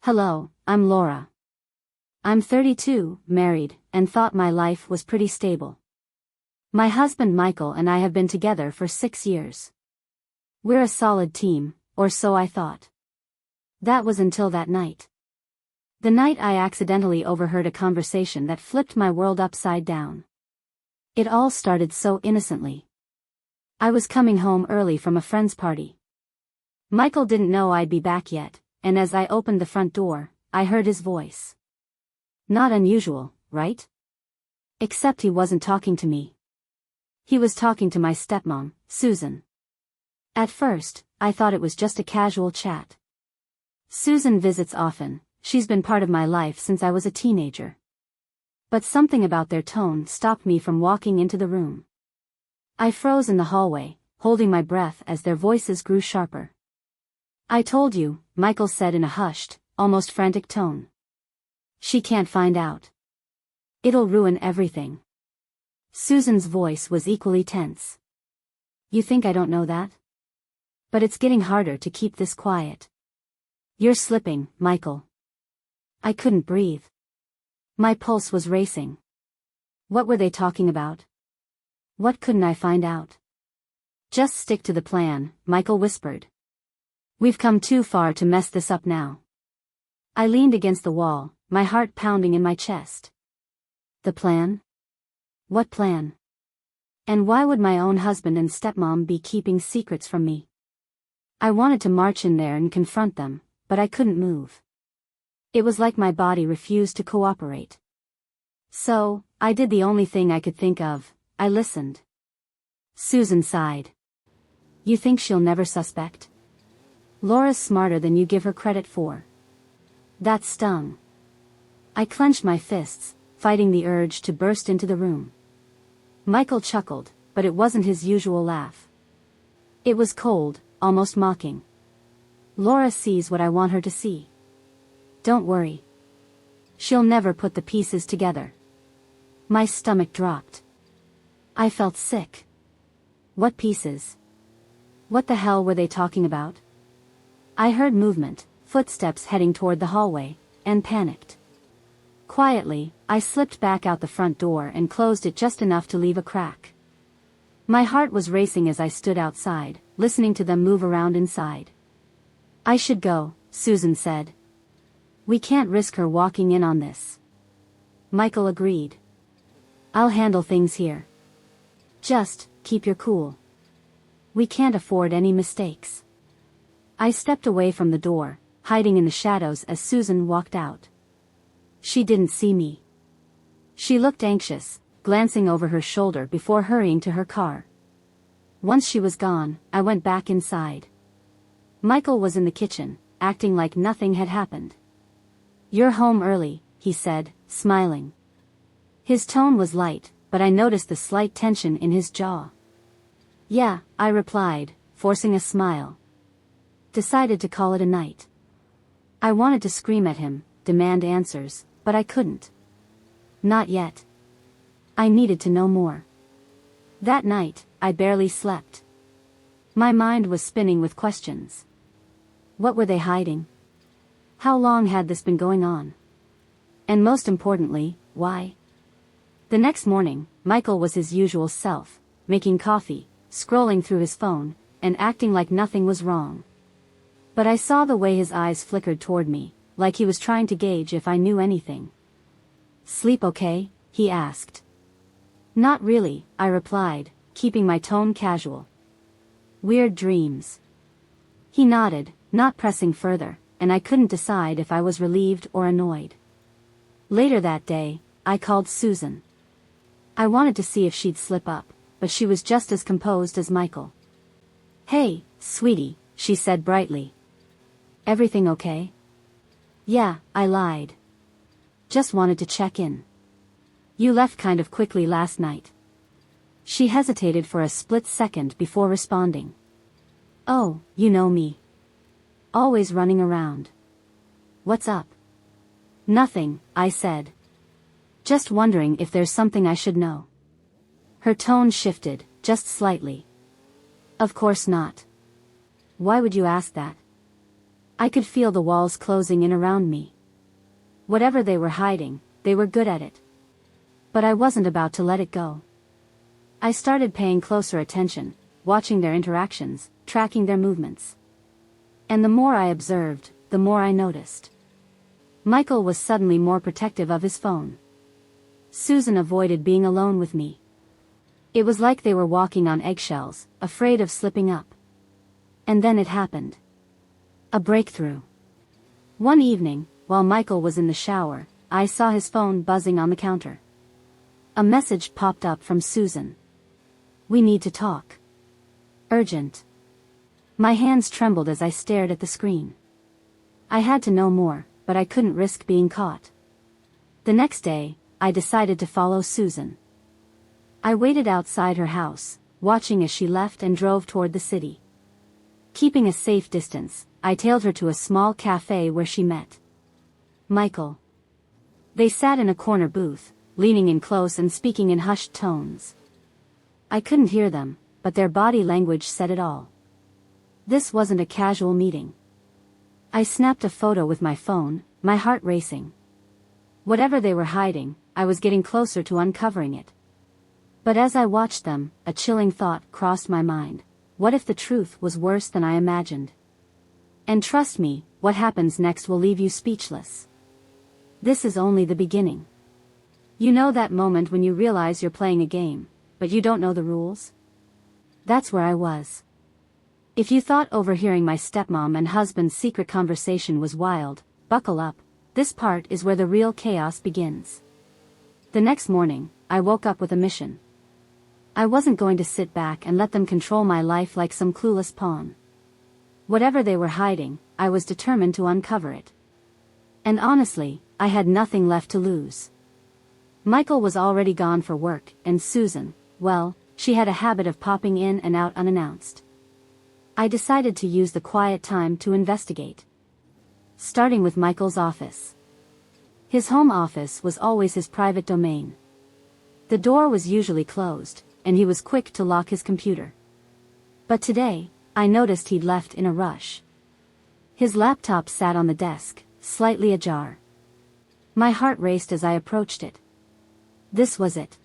Hello, I'm Laura. I'm 32, married, and thought my life was pretty stable. My husband Michael and I have been together for 6 years. We're a solid team, or so I thought. That was until that night. The night I accidentally overheard a conversation that flipped my world upside down. It all started so innocently. I was coming home early from a friend's party. Michael didn't know I'd be back yet, and as I opened the front door, I heard his voice. Not unusual, right? Except he wasn't talking to me. He was talking to my stepmom, Susan. At first, I thought it was just a casual chat. Susan visits often, she's been part of my life since I was a teenager. But something about their tone stopped me from walking into the room. I froze in the hallway, holding my breath as their voices grew sharper. I told you, Michael said in a hushed, almost frantic tone. She can't find out. It'll ruin everything. Susan's voice was equally tense. You think I don't know that? But it's getting harder to keep this quiet. You're slipping, Michael. I couldn't breathe. My pulse was racing. What were they talking about? What couldn't I find out? Just stick to the plan, Michael whispered. We've come too far to mess this up now. I leaned against the wall, my heart pounding in my chest. The plan? What plan? And why would my own husband and stepmom be keeping secrets from me? I wanted to march in there and confront them, but I couldn't move. It was like my body refused to cooperate. So, I did the only thing I could think of, I listened. Susan sighed. You think she'll never suspect? Laura's smarter than you give her credit for. That stung. I clenched my fists, fighting the urge to burst into the room. Michael chuckled, but it wasn't his usual laugh. It was cold, almost mocking. Laura sees what I want her to see. Don't worry. She'll never put the pieces together. My stomach dropped. I felt sick. What pieces? What the hell were they talking about? I heard movement, footsteps heading toward the hallway, and panicked. Quietly, I slipped back out the front door and closed it just enough to leave a crack. My heart was racing as I stood outside, listening to them move around inside. I should go, Susan said. We can't risk her walking in on this. Michael agreed. I'll handle things here. Just, keep your cool. We can't afford any mistakes. I stepped away from the door, hiding in the shadows as Susan walked out. She didn't see me. She looked anxious, glancing over her shoulder before hurrying to her car. Once she was gone, I went back inside. Michael was in the kitchen, acting like nothing had happened. You're home early, he said, smiling. His tone was light, but I noticed the slight tension in his jaw. Yeah, I replied, forcing a smile. Decided to call it a night. I wanted to scream at him, demand answers, but I couldn't. Not yet. I needed to know more. That night, I barely slept. My mind was spinning with questions. What were they hiding? How long had this been going on? And most importantly, why? The next morning, Michael was his usual self, making coffee, scrolling through his phone, and acting like nothing was wrong. But I saw the way his eyes flickered toward me, like he was trying to gauge if I knew anything. Sleep okay? He asked. Not really, I replied, keeping my tone casual. Weird dreams. He nodded, not pressing further, and I couldn't decide if I was relieved or annoyed. Later that day, I called Susan. I wanted to see if she'd slip up, but she was just as composed as Michael. Hey, sweetie, she said brightly. Everything okay? Yeah, I lied. Just wanted to check in. You left kind of quickly last night. She hesitated for a split second before responding. Oh, you know me. Always running around. What's up? Nothing, I said. Just wondering if there's something I should know. Her tone shifted, just slightly. Of course not. Why would you ask that? I could feel the walls closing in around me. Whatever they were hiding, they were good at it. But I wasn't about to let it go. I started paying closer attention, watching their interactions, tracking their movements. And the more I observed, the more I noticed. Michael was suddenly more protective of his phone. Susan avoided being alone with me. It was like they were walking on eggshells, afraid of slipping up. And then it happened. A breakthrough. One evening, while Michael was in the shower, I saw his phone buzzing on the counter. A message popped up from Susan. "We need to talk. Urgent." My hands trembled as I stared at the screen. I had to know more, but I couldn't risk being caught. The next day, I decided to follow Susan. I waited outside her house, watching as she left and drove toward the city. Keeping a safe distance, I tailed her to a small cafe where she met Michael. They sat in a corner booth, leaning in close and speaking in hushed tones. I couldn't hear them, but their body language said it all. This wasn't a casual meeting. I snapped a photo with my phone, my heart racing. Whatever they were hiding, I was getting closer to uncovering it. But as I watched them, a chilling thought crossed my mind. What if the truth was worse than I imagined? And trust me, what happens next will leave you speechless. This is only the beginning. You know that moment when you realize you're playing a game, but you don't know the rules? That's where I was. If you thought overhearing my stepmom and husband's secret conversation was wild, buckle up. This part is where the real chaos begins. The next morning, I woke up with a mission. I wasn't going to sit back and let them control my life like some clueless pawn. Whatever they were hiding, I was determined to uncover it. And honestly, I had nothing left to lose. Michael was already gone for work, and Susan, well, she had a habit of popping in and out unannounced. I decided to use the quiet time to investigate. Starting with Michael's office. His home office was always his private domain. The door was usually closed, and he was quick to lock his computer. But today, I noticed he'd left in a rush. His laptop sat on the desk, slightly ajar. My heart raced as I approached it. This was it.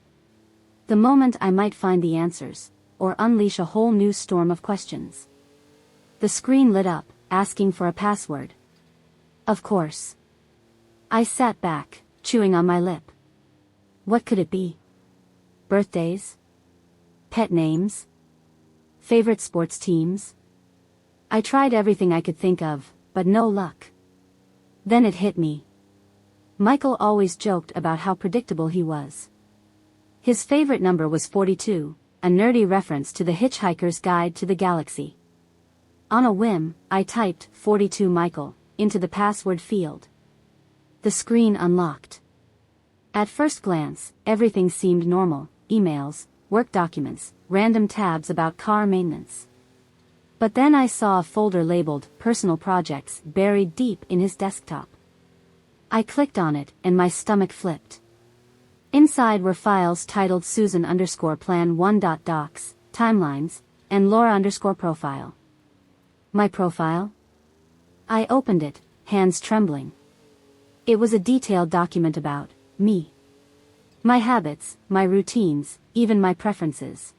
The moment I might find the answers, or unleash a whole new storm of questions. The screen lit up, asking for a password. Of course. I sat back, chewing on my lip. What could it be? Birthdays? Pet names? Favorite sports teams? I tried everything I could think of, but no luck. Then it hit me. Michael always joked about how predictable he was. His favorite number was 42, a nerdy reference to the Hitchhiker's Guide to the Galaxy. On a whim, I typed 42 Michael into the password field. The screen unlocked. At first glance, everything seemed normal: emails, work documents, random tabs about car maintenance. But then I saw a folder labeled Personal Projects buried deep in his desktop. I clicked on it and my stomach flipped. Inside were files titled Susan_Plan1.docs, timelines, and Laura_profile. My profile? I opened it, hands trembling. It was a detailed document about me. My habits, my routines, even my preferences.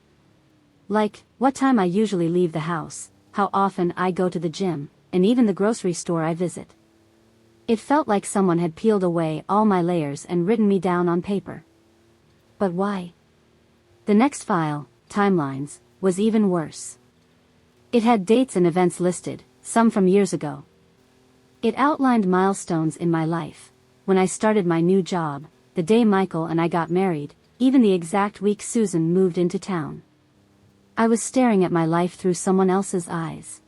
Like, what time I usually leave the house, how often I go to the gym, and even the grocery store I visit. It felt like someone had peeled away all my layers and written me down on paper. But why? The next file, Timelines, was even worse. It had dates and events listed, some from years ago. It outlined milestones in my life: when I started my new job, the day Michael and I got married, even the exact week Susan moved into town. I was staring at my life through someone else's eyes.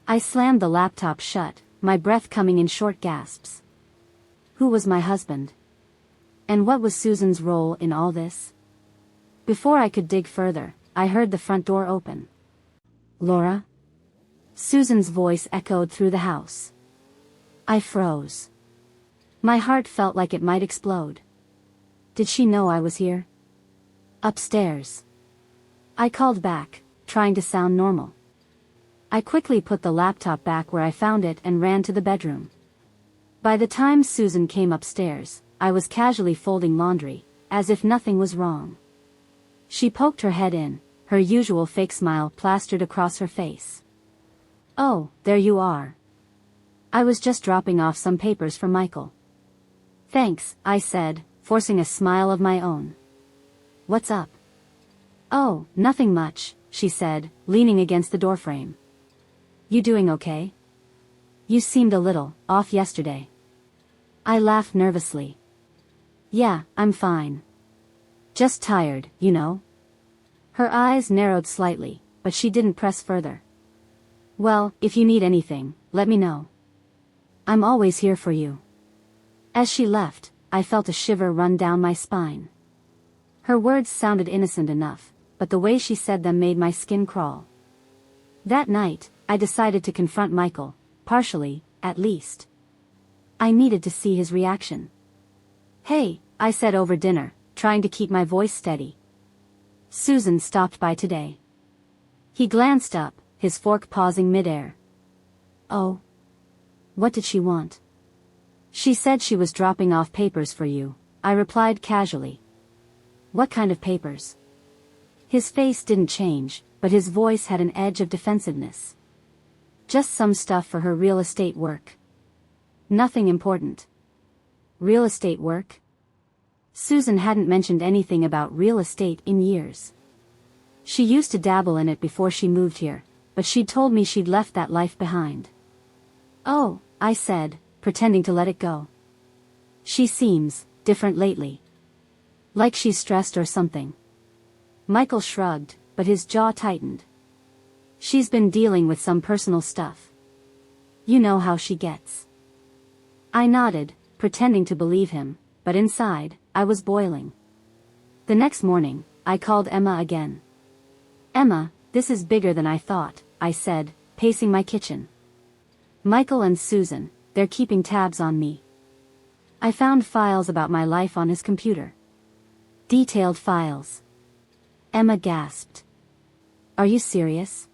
I slammed the laptop shut, my breath coming in short gasps. Who was my husband? And what was Susan's role in all this? Before I could dig further, I heard the front door open. Laura? Susan's voice echoed through the house. I froze. My heart felt like it might explode. Did she know I was here? Upstairs. I called back, trying to sound normal. I quickly put the laptop back where I found it and ran to the bedroom. By the time Susan came upstairs, I was casually folding laundry, as if nothing was wrong. She poked her head in, her usual fake smile plastered across her face. "Oh, there you are. I was just dropping off some papers for Michael." "Thanks," I said, forcing a smile of my own. "What's up?" "Oh, nothing much," she said, leaning against the doorframe. "You doing okay? You seemed a little off yesterday." I laughed nervously. "Yeah, I'm fine. Just tired, you know." Her eyes narrowed slightly, but she didn't press further. "Well, if you need anything, let me know. I'm always here for you." As she left, I felt a shiver run down my spine. Her words sounded innocent enough, but the way she said them made my skin crawl. That night, I decided to confront Michael, partially, at least. I needed to see his reaction. "Hey," I said over dinner, trying to keep my voice steady. "Susan stopped by today." He glanced up, his fork pausing midair. "Oh? What did she want?" "She said she was dropping off papers for you," I replied casually. "What kind of papers?" His face didn't change, but his voice had an edge of defensiveness. "Just some stuff for her real estate work. Nothing important." "Real estate work?" Susan hadn't mentioned anything about real estate in years. She used to dabble in it before she moved here, but she'd told me she'd left that life behind. "Oh," I said, pretending to let it go. "She seems different lately. Like she's stressed or something." Michael shrugged, but his jaw tightened. "She's been dealing with some personal stuff. You know how she gets." I nodded, pretending to believe him, but inside, I was boiling. The next morning, I called Emma again. "Emma, this is bigger than I thought," I said, pacing my kitchen. "Michael and Susan, they're keeping tabs on me." I found files about my life on his computer. Detailed files. Emma gasped. "Are you serious?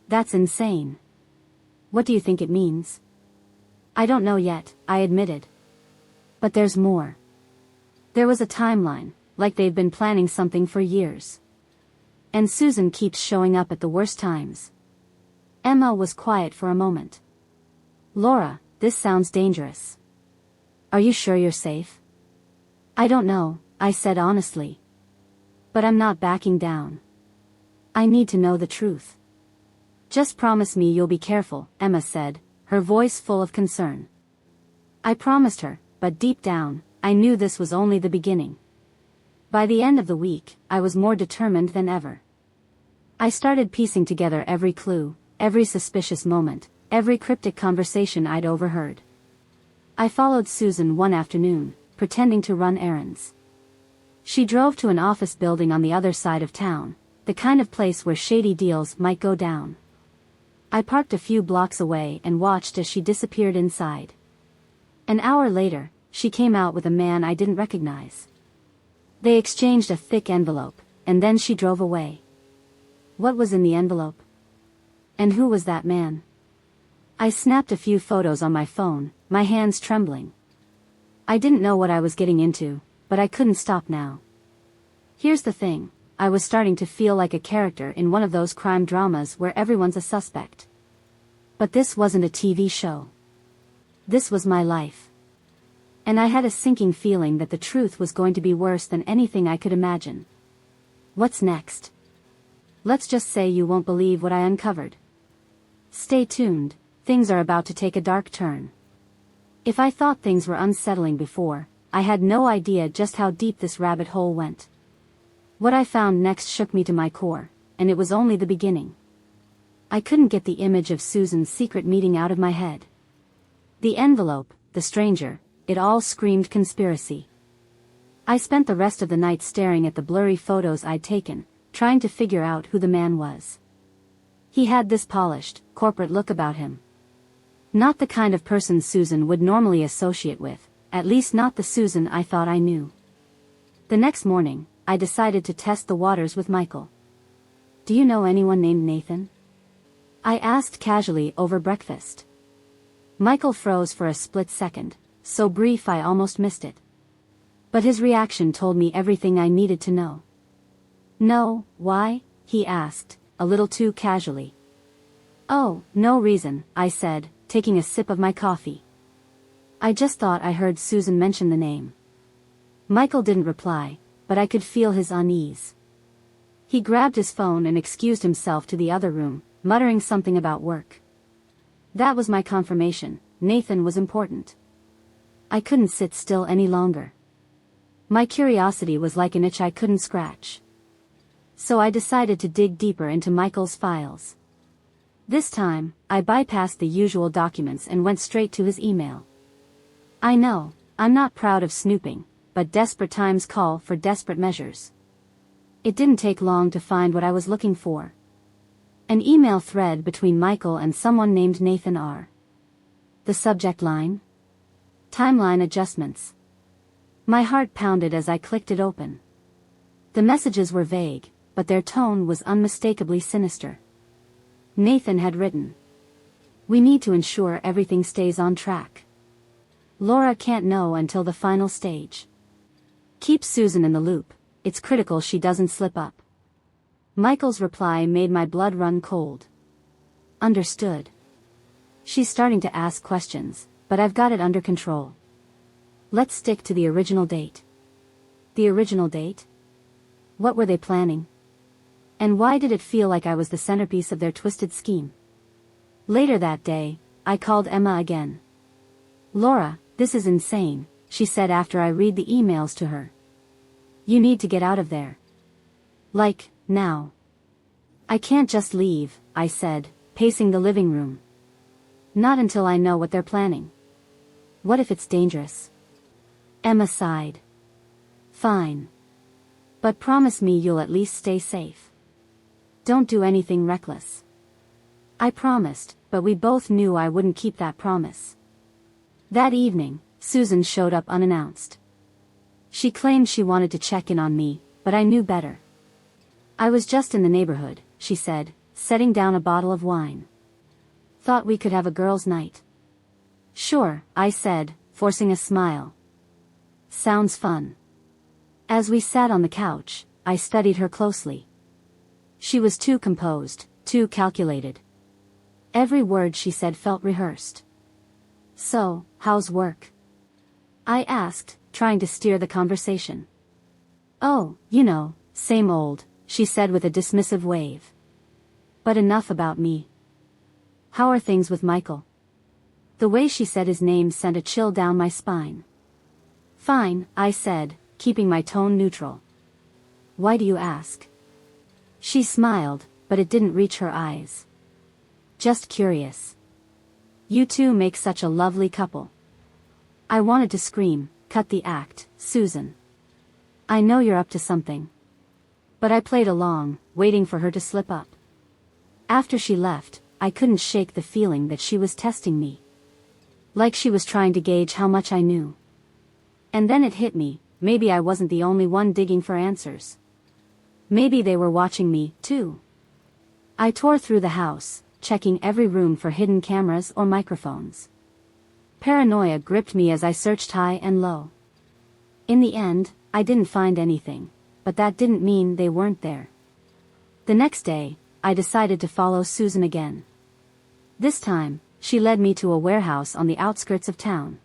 That's insane. What do you think it means?" "I don't know yet," I admitted. "But there's more." There was a timeline, like they've been planning something for years. "And Susan keeps showing up at the worst times." Emma was quiet for a moment. "Laura, this sounds dangerous. Are you sure you're safe?" "I don't know," I said honestly. "But I'm not backing down. I need to know the truth." "Just promise me you'll be careful," Emma said, her voice full of concern. I promised her, but deep down, I knew this was only the beginning. By the end of the week, I was more determined than ever. I started piecing together every clue, every suspicious moment, every cryptic conversation I'd overheard. I followed Susan one afternoon, pretending to run errands. She drove to an office building on the other side of town, the kind of place where shady deals might go down. I parked a few blocks away and watched as she disappeared inside. An hour later, she came out with a man I didn't recognize. They exchanged a thick envelope, and then she drove away. What was in the envelope? And who was that man? I snapped a few photos on my phone, my hands trembling. I didn't know what I was getting into, but I couldn't stop now. Here's the thing, I was starting to feel like a character in one of those crime dramas where everyone's a suspect. But this wasn't a TV show. This was my life. And I had a sinking feeling that the truth was going to be worse than anything I could imagine. What's next? Let's just say you won't believe what I uncovered. Stay tuned, things are about to take a dark turn. If I thought things were unsettling before, I had no idea just how deep this rabbit hole went. What I found next shook me to my core, and it was only the beginning. I couldn't get the image of Susan's secret meeting out of my head. The envelope, the stranger, it all screamed conspiracy. I spent the rest of the night staring at the blurry photos I'd taken, trying to figure out who the man was. He had this polished, corporate look about him. Not the kind of person Susan would normally associate with, at least not the Susan I thought I knew. The next morning, I decided to test the waters with Michael. "Do you know anyone named Nathan?" I asked casually over breakfast. Michael froze for a split second, so brief I almost missed it. But his reaction told me everything I needed to know. No, why? He asked, a little too casually. Oh, no reason, I said, taking a sip of my coffee. I just thought I heard Susan mention the name. Michael didn't reply, but I could feel his unease. He grabbed his phone and excused himself to the other room, muttering something about work. That was my confirmation. Nathan was important. I couldn't sit still any longer. My curiosity was like an itch I couldn't scratch. So I decided to dig deeper into Michael's files. This time, I bypassed the usual documents and went straight to his email. I know, I'm not proud of snooping, but desperate times call for desperate measures. It didn't take long to find what I was looking for. An email thread between Michael and someone named Nathan R. The subject line? Timeline adjustments. My heart pounded as I clicked it open. The messages were vague, but their tone was unmistakably sinister. Nathan had written, "We need to ensure everything stays on track. Laura can't know until the final stage. Keep Susan in the loop, it's critical she doesn't slip up." Michael's reply made my blood run cold. Understood. She's starting to ask questions, but I've got it under control. Let's stick to the original date. The original date? What were they planning? And why did it feel like I was the centerpiece of their twisted scheme? Later that day, I called Emma again. "Laura, this is insane," she said after I read the emails to her. "You need to get out of there. Like, now." "I can't just leave," I said, pacing the living room. "Not until I know what they're planning. What if it's dangerous?" Emma sighed. "Fine. But promise me you'll at least stay safe. Don't do anything reckless." I promised, but we both knew I wouldn't keep that promise. That evening, Susan showed up unannounced. She claimed she wanted to check in on me, but I knew better. "I was just in the neighborhood," she said, setting down a bottle of wine. "Thought we could have a girls' night." "Sure," I said, forcing a smile. "Sounds fun." As we sat on the couch, I studied her closely. She was too composed, too calculated. Every word she said felt rehearsed. "So, how's work?" I asked, trying to steer the conversation. "Oh, same old," she said with a dismissive wave. "But enough about me. How are things with Michael?" The way she said his name sent a chill down my spine. "Fine," I said, keeping my tone neutral. "Why do you ask?" She smiled, but it didn't reach her eyes. "Just curious. You two make such a lovely couple." I wanted to scream, "Cut the act, Susan. I know you're up to something." But I played along, waiting for her to slip up. After she left, I couldn't shake the feeling that she was testing me. Like she was trying to gauge how much I knew. And then it hit me, maybe I wasn't the only one digging for answers. Maybe they were watching me, too. I tore through the house, checking every room for hidden cameras or microphones. Paranoia gripped me as I searched high and low. In the end, I didn't find anything, but that didn't mean they weren't there. The next day, I decided to follow Susan again. This time, she led me to a warehouse on the outskirts of town.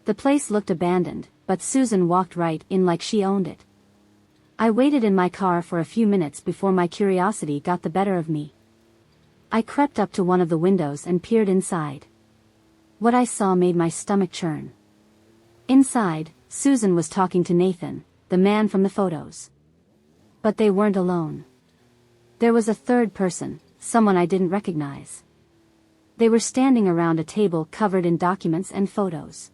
The place looked abandoned, but Susan walked right in like she owned it. I waited in my car for a few minutes before my curiosity got the better of me. I crept up to one of the windows and peered inside. What I saw made my stomach churn. Inside, Susan was talking to Nathan, the man from the photos. But they weren't alone. There was a third person, someone I didn't recognize. They were standing around a table covered in documents and photos.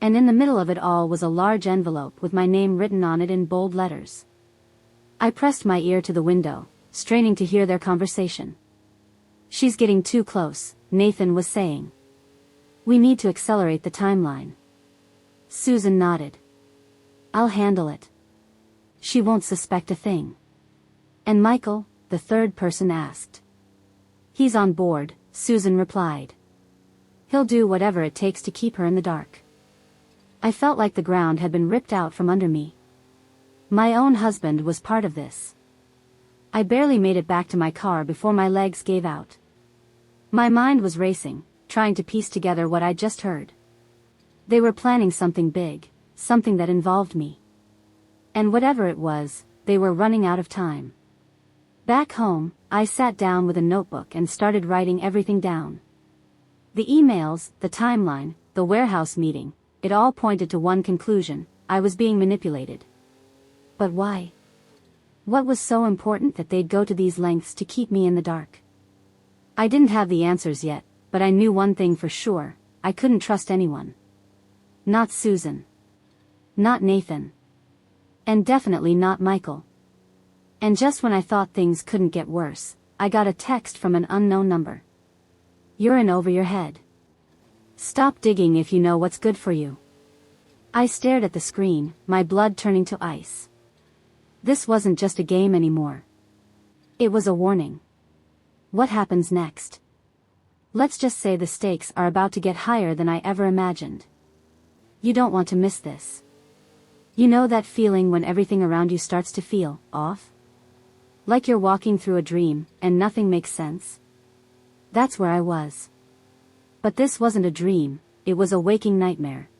And in the middle of it all was a large envelope with my name written on it in bold letters. I pressed my ear to the window, straining to hear their conversation. "She's getting too close," Nathan was saying. "We need to accelerate the timeline." Susan nodded. "I'll handle it. She won't suspect a thing." "And Michael?" the third person asked. He's on board, Susan replied. He'll do whatever it takes to keep her in the dark. I felt like the ground had been ripped out from under me. My own husband was part of this. I barely made it back to my car before my legs gave out. My mind was racing, trying to piece together what I'd just heard. They were planning something big, something that involved me. And whatever it was, they were running out of time. Back home, I sat down with a notebook and started writing everything down. The emails, the timeline, the warehouse meeting, it all pointed to one conclusion: I was being manipulated. But why? What was so important that they'd go to these lengths to keep me in the dark? I didn't have the answers yet, but I knew one thing for sure: I couldn't trust anyone. Not Susan. Not Nathan. And definitely not Michael. And just when I thought things couldn't get worse, I got a text from an unknown number. You're in over your head. Stop digging if you know what's good for you. I stared at the screen, my blood turning to ice. This wasn't just a game anymore. It was a warning. What happens next? Let's just say the stakes are about to get higher than I ever imagined. You don't want to miss this. You know that feeling when everything around you starts to feel off? Like you're walking through a dream, and nothing makes sense? That's where I was. But this wasn't a dream, it was a waking nightmare.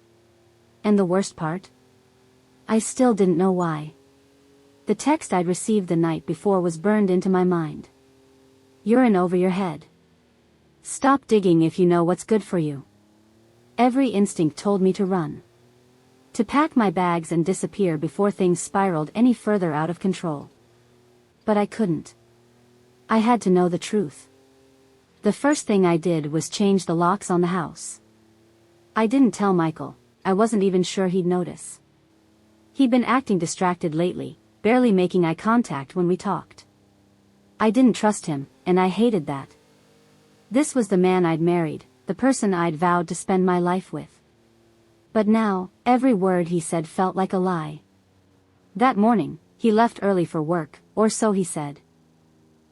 And the worst part? I still didn't know why. The text I'd received the night before was burned into my mind. You're in over your head. Stop digging if you know what's good for you. Every instinct told me to run. To pack my bags and disappear before things spiraled any further out of control. But I couldn't. I had to know the truth. The first thing I did was change the locks on the house. I didn't tell Michael, I wasn't even sure he'd notice. He'd been acting distracted lately, barely making eye contact when we talked. I didn't trust him, and I hated that. This was the man I'd married, the person I'd vowed to spend my life with. But now, every word he said felt like a lie. That morning, he left early for work, or so he said.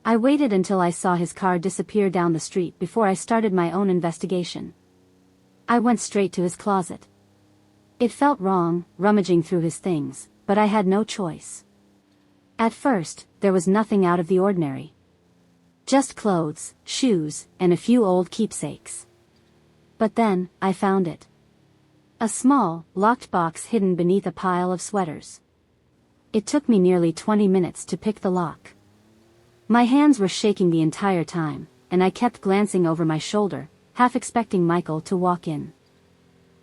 I waited until I saw his car disappear down the street before I started my own investigation. I went straight to his closet. It felt wrong, rummaging through his things, but I had no choice. At first, there was nothing out of the ordinary. Just clothes, shoes, and a few old keepsakes. But then, I found it. A small, locked box hidden beneath a pile of sweaters. It took me nearly 20 minutes to pick the lock. My hands were shaking the entire time, and I kept glancing over my shoulder, half expecting Michael to walk in.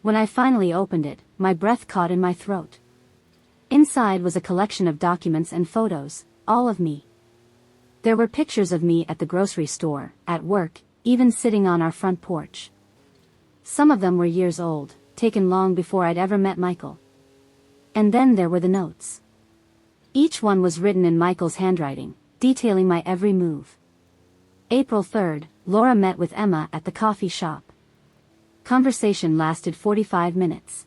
When I finally opened it, my breath caught in my throat. Inside was a collection of documents and photos, all of me. There were pictures of me at the grocery store, at work, even sitting on our front porch. Some of them were years old, taken long before I'd ever met Michael. And then there were the notes. Each one was written in Michael's handwriting, detailing my every move. April 3rd, Laura met with Emma at the coffee shop. Conversation lasted 45 minutes.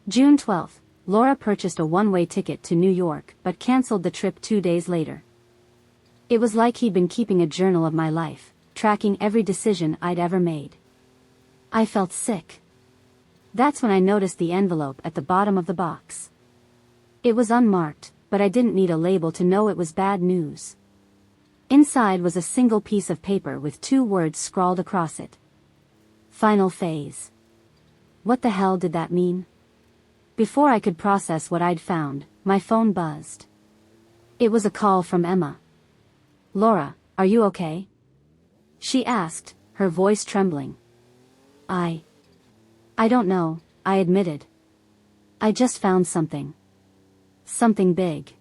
June 12th, Laura purchased a one-way ticket to New York but canceled the trip 2 days later. It was like he'd been keeping a journal of my life, tracking every decision I'd ever made. I felt sick. That's when I noticed the envelope at the bottom of the box. It was unmarked, but I didn't need a label to know it was bad news. Inside was a single piece of paper with 2 words scrawled across it. Final phase. What the hell did that mean? Before I could process what I'd found, my phone buzzed. It was a call from Emma. Laura, are you okay? She asked, her voice trembling. I don't know, I admitted. I just found something. Something big.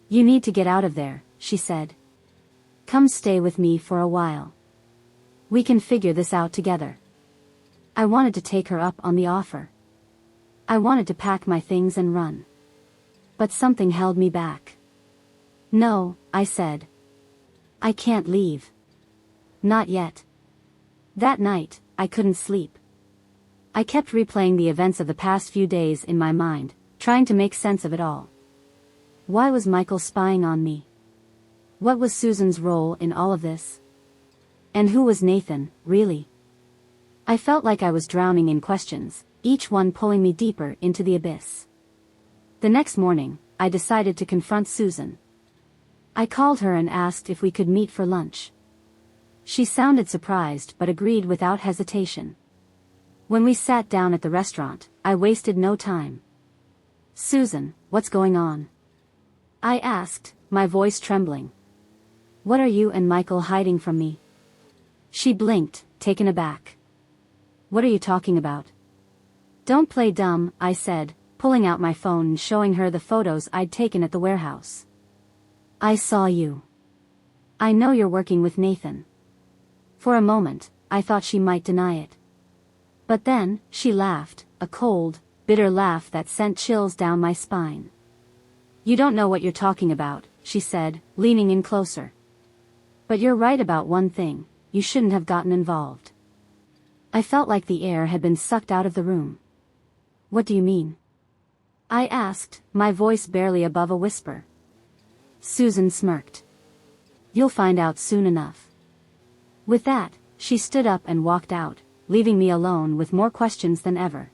You need to get out of there, she said. Come stay with me for a while. We can figure this out together. I wanted to take her up on the offer. I wanted to pack my things and run. But something held me back. No, I said. I can't leave. Not yet. That night, I couldn't sleep. I kept replaying the events of the past few days in my mind, trying to make sense of it all. Why was Michael spying on me? What was Susan's role in all of this? And who was Nathan, really? I felt like I was drowning in questions, each one pulling me deeper into the abyss. The next morning, I decided to confront Susan. I called her and asked if we could meet for lunch. She sounded surprised but agreed without hesitation. When we sat down at the restaurant, I wasted no time. "Susan, what's going on?" I asked, my voice trembling. "What are you and Michael hiding from me?" She blinked, taken aback. "What are you talking about?" "Don't play dumb," I said, pulling out my phone and showing her the photos I'd taken at the warehouse. "I saw you. I know you're working with Nathan." For a moment, I thought she might deny it. But then, she laughed, a cold, bitter laugh that sent chills down my spine. "You don't know what you're talking about," she said, leaning in closer. "But you're right about one thing, you shouldn't have gotten involved." I felt like the air had been sucked out of the room. "What do you mean?" I asked, my voice barely above a whisper. Susan smirked. "You'll find out soon enough." With that, she stood up and walked out, leaving me alone with more questions than ever.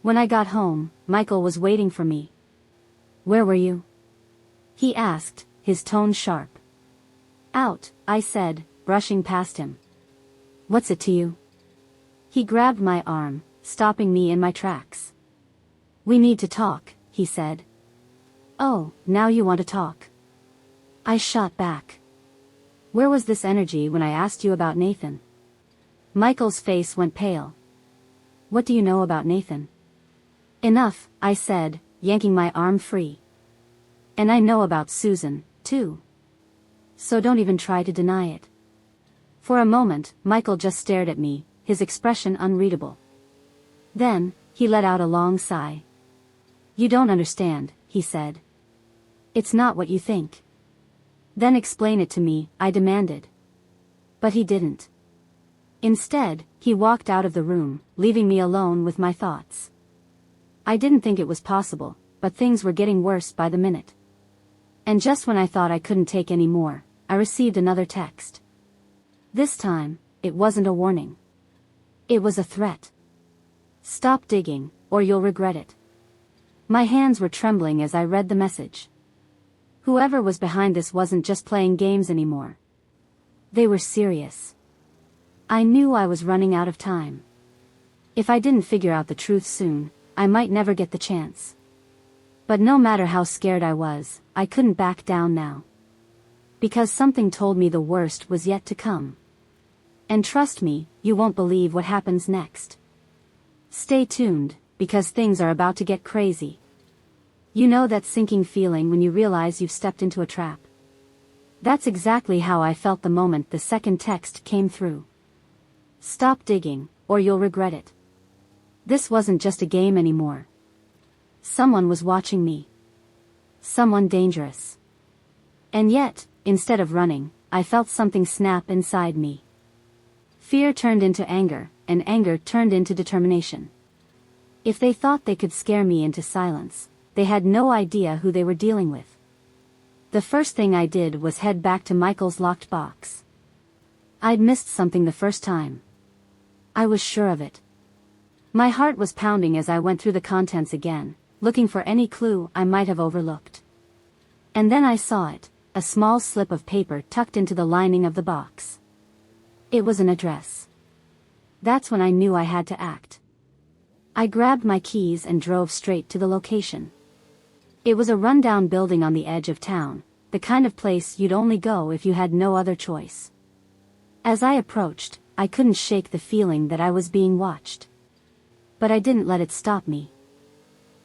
When I got home, Michael was waiting for me. "Where were you?" he asked, his tone sharp. "Out," I said, brushing past him. "What's it to you?" He grabbed my arm, stopping me in my tracks. "We need to talk," he said. "Oh, now you want to talk?" I shot back. "Where was this energy when I asked you about Nathan?" Michael's face went pale. "What do you know about Nathan?" "Enough," I said, yanking my arm free. "And I know about Susan, too. So don't even try to deny it." For a moment, Michael just stared at me, his expression unreadable. Then, he let out a long sigh. "You don't understand," he said. "It's not what you think." "Then explain it to me," I demanded. But he didn't. Instead, he walked out of the room, leaving me alone with my thoughts. I didn't think it was possible, but things were getting worse by the minute. And just when I thought I couldn't take any more, I received another text. This time, it wasn't a warning. It was a threat. "Stop digging, or you'll regret it." My hands were trembling as I read the message. Whoever was behind this wasn't just playing games anymore. They were serious. I knew I was running out of time. If I didn't figure out the truth soon, I might never get the chance. But no matter how scared I was, I couldn't back down now. Because something told me the worst was yet to come. And trust me, you won't believe what happens next. Stay tuned, because things are about to get crazy. You know that sinking feeling when you realize you've stepped into a trap? That's exactly how I felt the moment the second text came through. "Stop digging, or you'll regret it." This wasn't just a game anymore. Someone was watching me. Someone dangerous. And yet, instead of running, I felt something snap inside me. Fear turned into anger, and anger turned into determination. If they thought they could scare me into silence, they had no idea who they were dealing with. The first thing I did was head back to Michael's locked box. I'd missed something the first time. I was sure of it. My heart was pounding as I went through the contents again, looking for any clue I might have overlooked. And then I saw it, a small slip of paper tucked into the lining of the box. It was an address. That's when I knew I had to act. I grabbed my keys and drove straight to the location. It was a rundown building on the edge of town, the kind of place you'd only go if you had no other choice. As I approached, I couldn't shake the feeling that I was being watched. But I didn't let it stop me.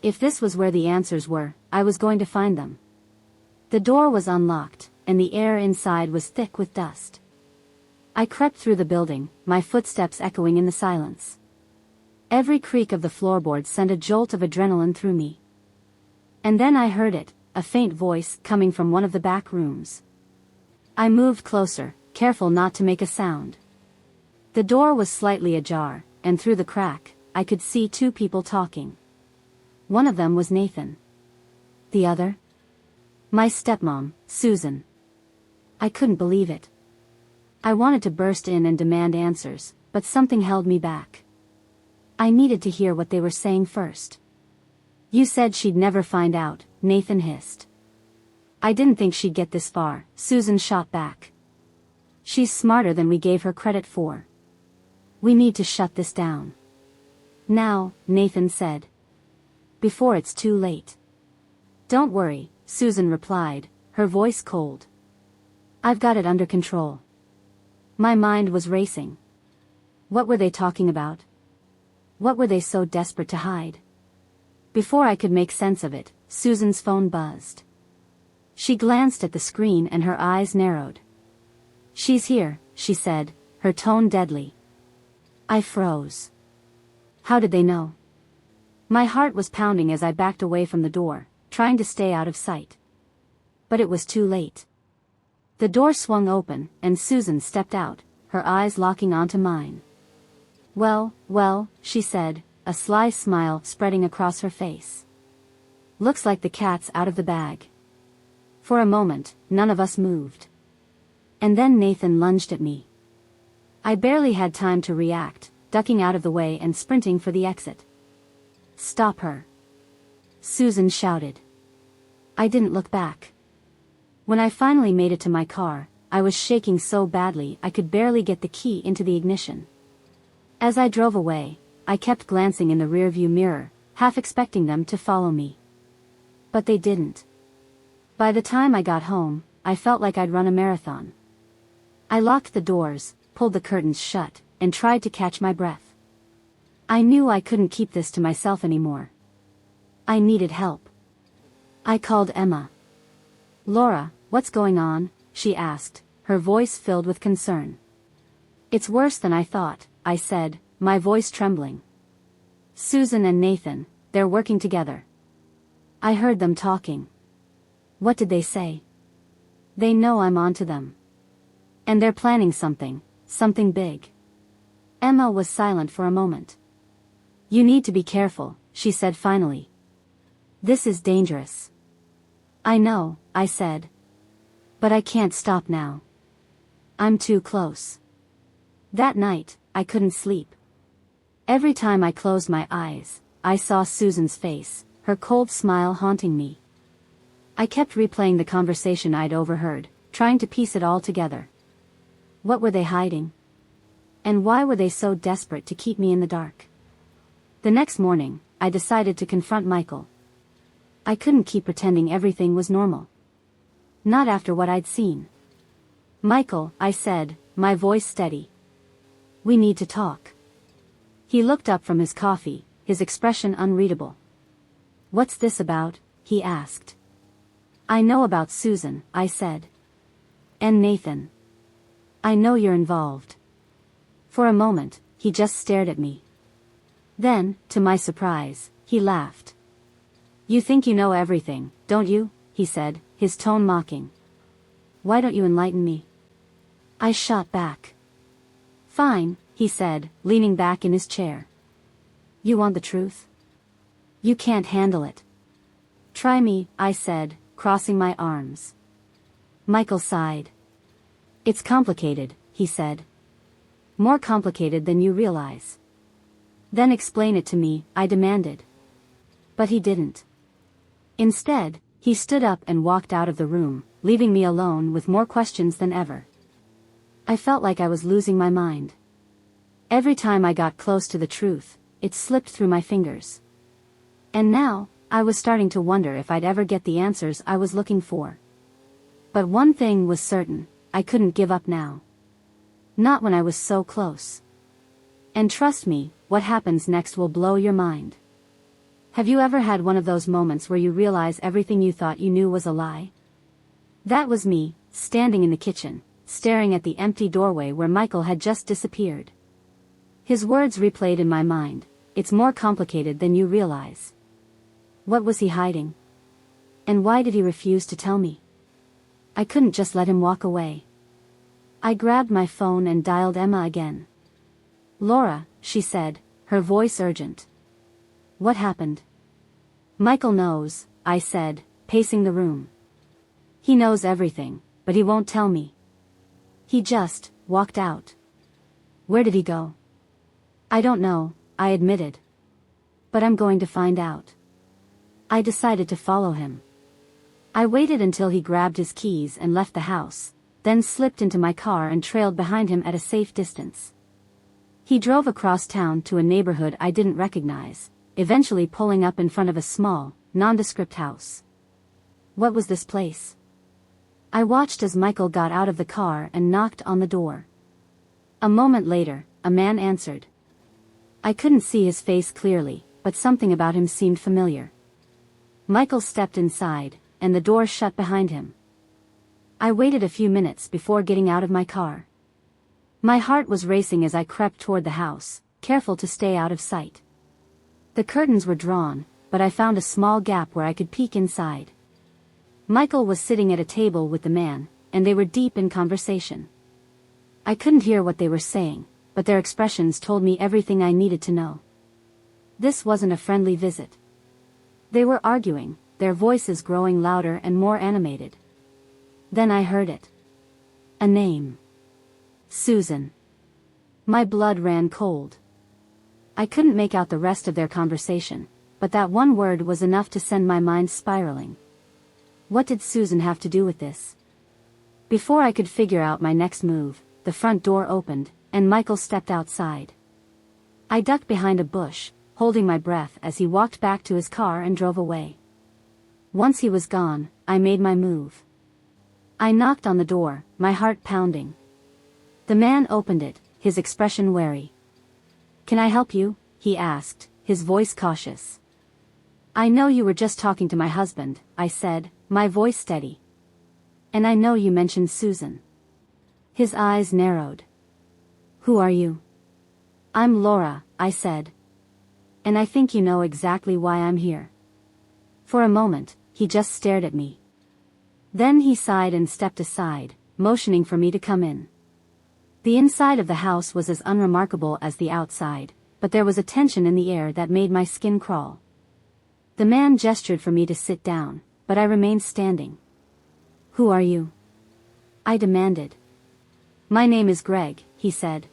If this was where the answers were, I was going to find them. The door was unlocked, and the air inside was thick with dust. I crept through the building, my footsteps echoing in the silence. Every creak of the floorboards sent a jolt of adrenaline through me. And then I heard it, a faint voice coming from one of the back rooms. I moved closer, careful not to make a sound. The door was slightly ajar, and through the crack, I could see two people talking. One of them was Nathan. The other? My stepmom, Susan. I couldn't believe it. I wanted to burst in and demand answers, but something held me back. I needed to hear what they were saying first. You said she'd never find out, Nathan hissed. I didn't think she'd get this far, Susan shot back. She's smarter than we gave her credit for. We need to shut this down. Now, Nathan said. Before it's too late. Don't worry, Susan replied, her voice cold. I've got it under control. My mind was racing. What were they talking about? What were they so desperate to hide? Before I could make sense of it, Susan's phone buzzed. She glanced at the screen and her eyes narrowed. She's here, she said, her tone deadly. I froze. How did they know? My heart was pounding as I backed away from the door, trying to stay out of sight. But it was too late. The door swung open, and Susan stepped out, her eyes locking onto mine. Well, she said, a sly smile spreading across her face. Looks like the cat's out of the bag. For a moment, none of us moved. And then Nathan lunged at me. I barely had time to react, ducking out of the way and sprinting for the exit. Stop her. Susan shouted. I didn't look back. When I finally made it to my car, I was shaking so badly I could barely get the key into the ignition. As I drove away, I kept glancing in the rearview mirror, half expecting them to follow me. But they didn't. By the time I got home, I felt like I'd run a marathon. I locked the doors, pulled the curtains shut, and tried to catch my breath. I knew I couldn't keep this to myself anymore. I needed help. I called Emma. Laura, what's going on? She asked, her voice filled with concern. It's worse than I thought, I said, my voice trembling. Susan and Nathan, they're working together. I heard them talking. What did they say? They know I'm onto them. And they're planning something big. Emma was silent for a moment. You need to be careful, she said finally. This is dangerous. I know, I said. But I can't stop now. I'm too close. That night, I couldn't sleep. Every time I closed my eyes, I saw Susan's face, her cold smile haunting me. I kept replaying the conversation I'd overheard, trying to piece it all together. What were they hiding? And why were they so desperate to keep me in the dark? The next morning, I decided to confront Michael. I couldn't keep pretending everything was normal. Not after what I'd seen. Michael, I said, my voice steady. We need to talk. He looked up from his coffee, his expression unreadable. What's this about? He asked. I know about Susan, I said. And Nathan. I know you're involved. For a moment, he just stared at me. Then, to my surprise, he laughed. You think you know everything, don't you? He said, his tone mocking. Why don't you enlighten me? I shot back. Fine, he said, leaning back in his chair. You want the truth? You can't handle it. Try me, I said, crossing my arms. Michael sighed. It's complicated, he said. More complicated than you realize. Then explain it to me, I demanded. But he didn't. Instead, he stood up and walked out of the room, leaving me alone with more questions than ever. I felt like I was losing my mind. Every time I got close to the truth, it slipped through my fingers. And now, I was starting to wonder if I'd ever get the answers I was looking for. But one thing was certain, I couldn't give up now. Not when I was so close. And trust me, what happens next will blow your mind. Have you ever had one of those moments where you realize everything you thought you knew was a lie? That was me, standing in the kitchen, staring at the empty doorway where Michael had just disappeared. His words replayed in my mind, it's more complicated than you realize. What was he hiding? And why did he refuse to tell me? I couldn't just let him walk away. I grabbed my phone and dialed Emma again. Laura, she said, her voice urgent. What happened? Michael knows, I said, pacing the room. He knows everything, but he won't tell me. He just walked out. Where did he go? I don't know, I admitted. But I'm going to find out. I decided to follow him. I waited until he grabbed his keys and left the house, then slipped into my car and trailed behind him at a safe distance. He drove across town to a neighborhood I didn't recognize, eventually pulling up in front of a small, nondescript house. What was this place? I watched as Michael got out of the car and knocked on the door. A moment later, a man answered. I couldn't see his face clearly, but something about him seemed familiar. Michael stepped inside, and the door shut behind him. I waited a few minutes before getting out of my car. My heart was racing as I crept toward the house, careful to stay out of sight. The curtains were drawn, but I found a small gap where I could peek inside. Michael was sitting at a table with the man, and they were deep in conversation. I couldn't hear what they were saying, but their expressions told me everything I needed to know. This wasn't a friendly visit. They were arguing, their voices growing louder and more animated. Then I heard it. A name. Susan. My blood ran cold. I couldn't make out the rest of their conversation, but that one word was enough to send my mind spiraling. What did Susan have to do with this? Before I could figure out my next move, the front door opened, and Michael stepped outside. I ducked behind a bush, holding my breath as he walked back to his car and drove away. Once he was gone, I made my move. I knocked on the door, my heart pounding. The man opened it, his expression wary. Can I help you? He asked, his voice cautious. I know you were just talking to my husband, I said, my voice steady. And I know you mentioned Susan. His eyes narrowed. Who are you? I'm Laura, I said. And I think you know exactly why I'm here. For a moment, he just stared at me. Then he sighed and stepped aside, motioning for me to come in. The inside of the house was as unremarkable as the outside, but there was a tension in the air that made my skin crawl. The man gestured for me to sit down, but I remained standing. Who are you? I demanded. My name is Greg, he said.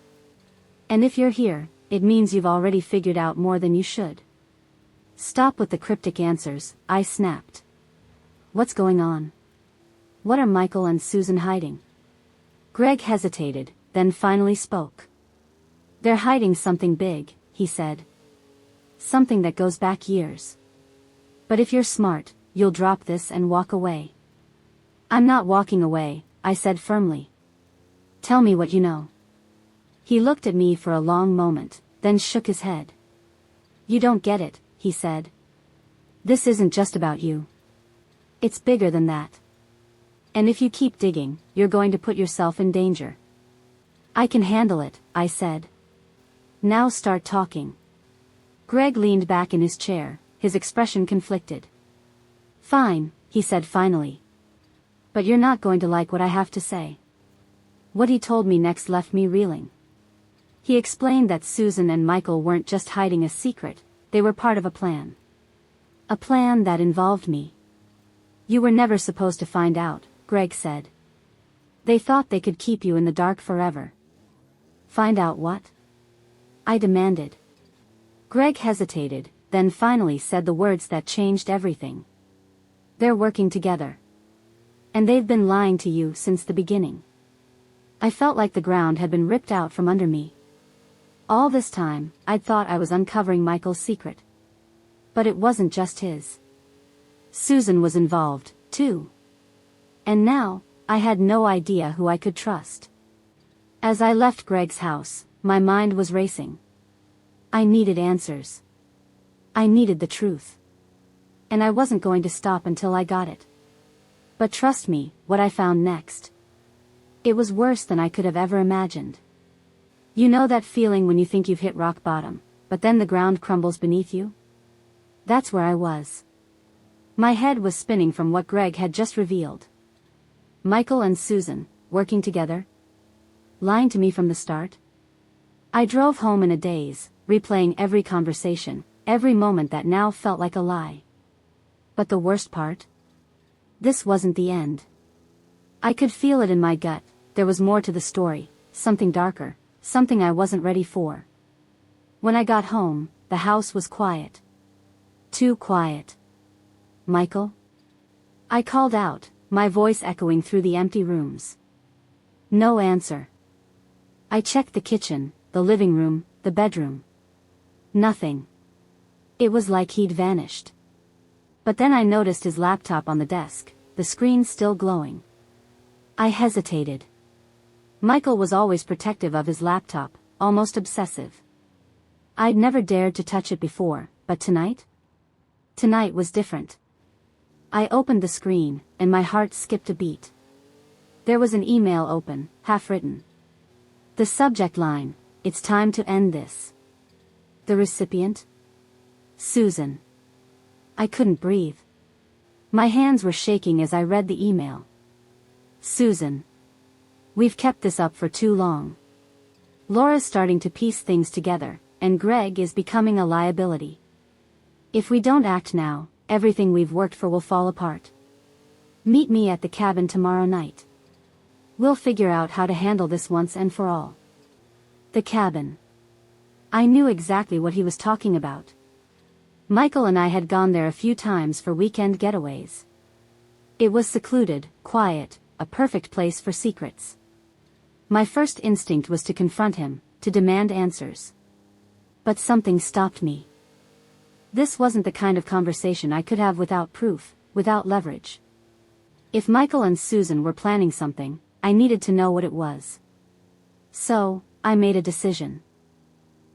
And if you're here, it means you've already figured out more than you should. Stop with the cryptic answers, I snapped. What's going on? What are Michael and Susan hiding? Greg hesitated, then finally spoke. They're hiding something big, he said. Something that goes back years. But if you're smart, you'll drop this and walk away. I'm not walking away, I said firmly. Tell me what you know. He looked at me for a long moment, then shook his head. You don't get it, he said. This isn't just about you. It's bigger than that. And if you keep digging, you're going to put yourself in danger. I can handle it, I said. Now start talking. Greg leaned back in his chair, his expression conflicted. Fine, he said finally. But you're not going to like what I have to say. What he told me next left me reeling. He explained that Susan and Michael weren't just hiding a secret, they were part of a plan. A plan that involved me. You were never supposed to find out, Greg said. They thought they could keep you in the dark forever. Find out what? I demanded. Greg hesitated, then finally said the words that changed everything. They're working together. And they've been lying to you since the beginning. I felt like the ground had been ripped out from under me. All this time, I'd thought I was uncovering Michael's secret. But it wasn't just his. Susan was involved, too. And now, I had no idea who I could trust. As I left Greg's house, my mind was racing. I needed answers. I needed the truth. And I wasn't going to stop until I got it. But trust me, what I found next. It was worse than I could have ever imagined. You know that feeling when you think you've hit rock bottom, but then the ground crumbles beneath you? That's where I was. My head was spinning from what Greg had just revealed. Michael and Susan, working together? Lying to me from the start? I drove home in a daze, replaying every conversation, every moment that now felt like a lie. But the worst part? This wasn't the end. I could feel it in my gut, there was more to the story, something darker, something I wasn't ready for. When I got home, the house was quiet. Too quiet. Michael? I called out, my voice echoing through the empty rooms. No answer. I checked the kitchen, the living room, the bedroom. Nothing. It was like he'd vanished. But then I noticed his laptop on the desk, the screen still glowing. I hesitated. Michael was always protective of his laptop, almost obsessive. I'd never dared to touch it before, but tonight? Tonight was different. I opened the screen, and my heart skipped a beat. There was an email open, half written. The subject line, "It's time to end this." The recipient? Susan. I couldn't breathe. My hands were shaking as I read the email. Susan. We've kept this up for too long. Laura's starting to piece things together, and Greg is becoming a liability. If we don't act now, everything we've worked for will fall apart. Meet me at the cabin tomorrow night. We'll figure out how to handle this once and for all. The cabin. I knew exactly what he was talking about. Michael and I had gone there a few times for weekend getaways. It was secluded, quiet, a perfect place for secrets. My first instinct was to confront him, to demand answers. But something stopped me. This wasn't the kind of conversation I could have without proof, without leverage. If Michael and Susan were planning something, I needed to know what it was. So, I made a decision.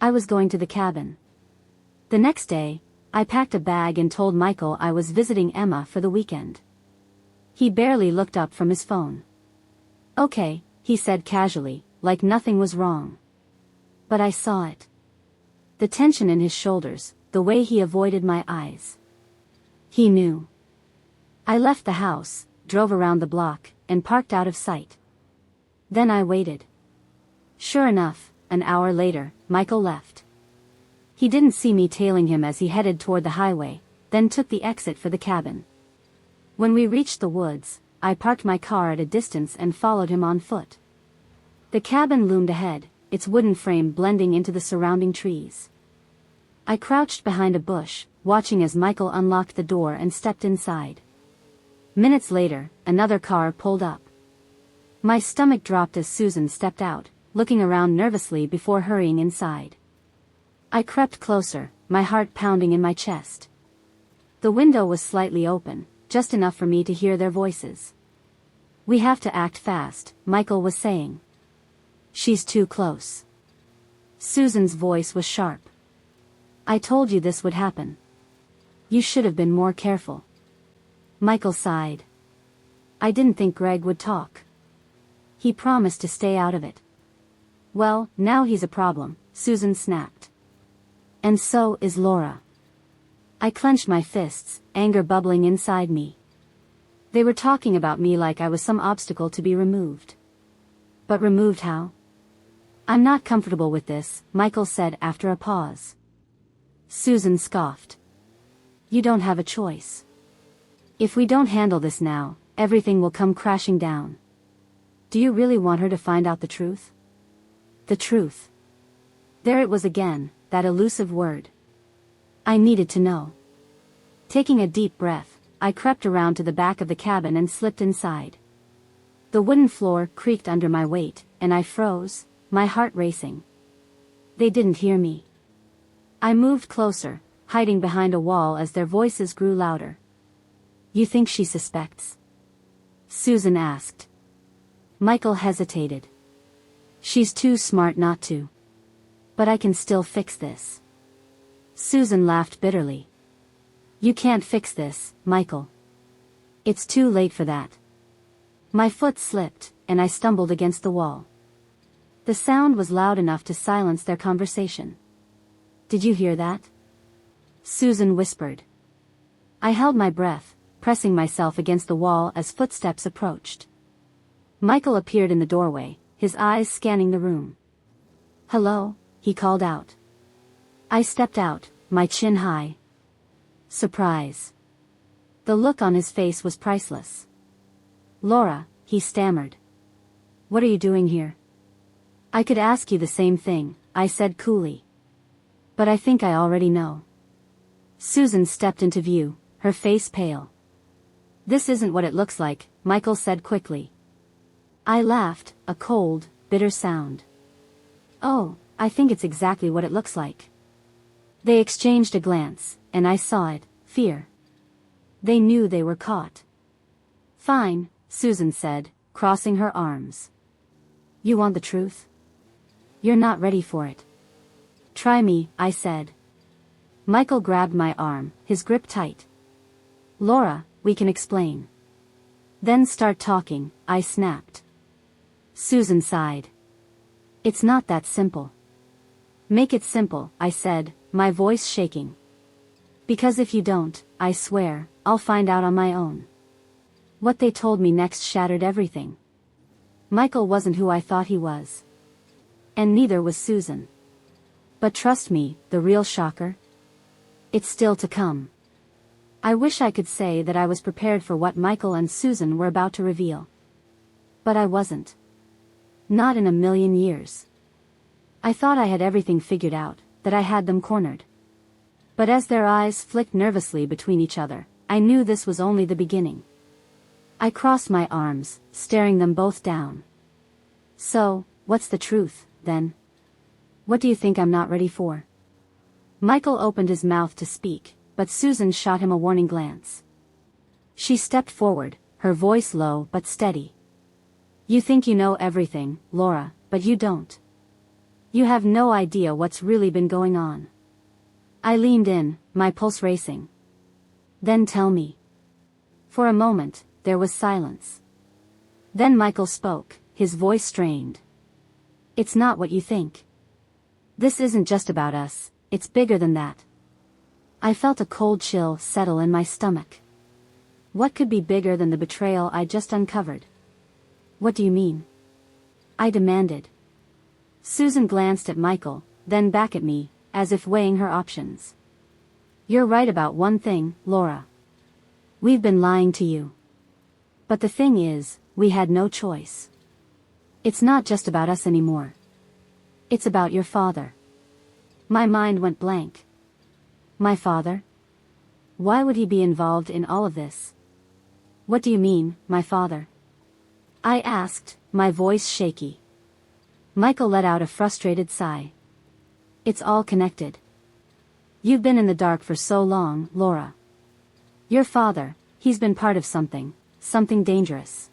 I was going to the cabin. The next day, I packed a bag and told Michael I was visiting Emma for the weekend. He barely looked up from his phone. Okay, he said casually, like nothing was wrong. But I saw it. The tension in his shoulders, the way he avoided my eyes. He knew. I left the house, drove around the block, and parked out of sight. Then I waited. Sure enough, an hour later, Michael left. He didn't see me tailing him as he headed toward the highway, then took the exit for the cabin. When we reached the woods, I parked my car at a distance and followed him on foot. The cabin loomed ahead, its wooden frame blending into the surrounding trees. I crouched behind a bush, watching as Michael unlocked the door and stepped inside. Minutes later, another car pulled up. My stomach dropped as Susan stepped out, looking around nervously before hurrying inside. I crept closer, my heart pounding in my chest. The window was slightly open, just enough for me to hear their voices. We have to act fast, Michael was saying. She's too close. Susan's voice was sharp. I told you this would happen. You should have been more careful. Michael sighed. I didn't think Greg would talk. He promised to stay out of it. Well, now he's a problem, Susan snapped. And so is Laura. I clenched my fists, anger bubbling inside me. They were talking about me like I was some obstacle to be removed. But removed how? I'm not comfortable with this, Michael said after a pause. Susan scoffed. You don't have a choice. If we don't handle this now, everything will come crashing down. Do you really want her to find out the truth? The truth. There it was again, that elusive word. I needed to know. Taking a deep breath, I crept around to the back of the cabin and slipped inside. The wooden floor creaked under my weight, and I froze, my heart racing. They didn't hear me. I moved closer, hiding behind a wall as their voices grew louder. You think she suspects? Susan asked. Michael hesitated. She's too smart not to. But I can still fix this. Susan laughed bitterly. You can't fix this, Michael. It's too late for that. My foot slipped, and I stumbled against the wall. The sound was loud enough to silence their conversation. Did you hear that? Susan whispered. I held my breath, pressing myself against the wall as footsteps approached. Michael appeared in the doorway, his eyes scanning the room. Hello, he called out. I stepped out, my chin high. Surprise. The look on his face was priceless. Laura, he stammered. What are you doing here? I could ask you the same thing, I said coolly. But I think I already know. Susan stepped into view, her face pale. This isn't what it looks like, Michael said quickly. I laughed, a cold, bitter sound. Oh, I think it's exactly what it looks like. They exchanged a glance, and I saw it, fear. They knew they were caught. Fine, Susan said, crossing her arms. You want the truth? You're not ready for it. Try me, I said. Michael grabbed my arm, his grip tight. Laura, we can explain. Then start talking, I snapped. Susan sighed. It's not that simple. Make it simple, I said, my voice shaking. Because if you don't, I swear, I'll find out on my own. What they told me next shattered everything. Michael wasn't who I thought he was. And neither was Susan. But trust me, the real shocker? It's still to come. I wish I could say that I was prepared for what Michael and Susan were about to reveal. But I wasn't. Not in a million years. I thought I had everything figured out, that I had them cornered. But as their eyes flicked nervously between each other, I knew this was only the beginning. I crossed my arms, staring them both down. So, what's the truth, then? What do you think I'm not ready for? Michael opened his mouth to speak, but Susan shot him a warning glance. She stepped forward, her voice low but steady. You think you know everything, Laura, but you don't. You have no idea what's really been going on. I leaned in, my pulse racing. Then tell me. For a moment, there was silence. Then Michael spoke, his voice strained. It's not what you think. This isn't just about us, it's bigger than that. I felt a cold chill settle in my stomach. What could be bigger than the betrayal I just uncovered? What do you mean? I demanded. Susan glanced at Michael, then back at me, as if weighing her options. You're right about one thing, Laura. We've been lying to you. But the thing is, we had no choice. It's not just about us anymore. It's about your father. My mind went blank. My father? Why would he be involved in all of this? What do you mean, my father? I asked, my voice shaky. Michael let out a frustrated sigh. It's all connected. You've been in the dark for so long, Laura. Your father, he's been part of something dangerous.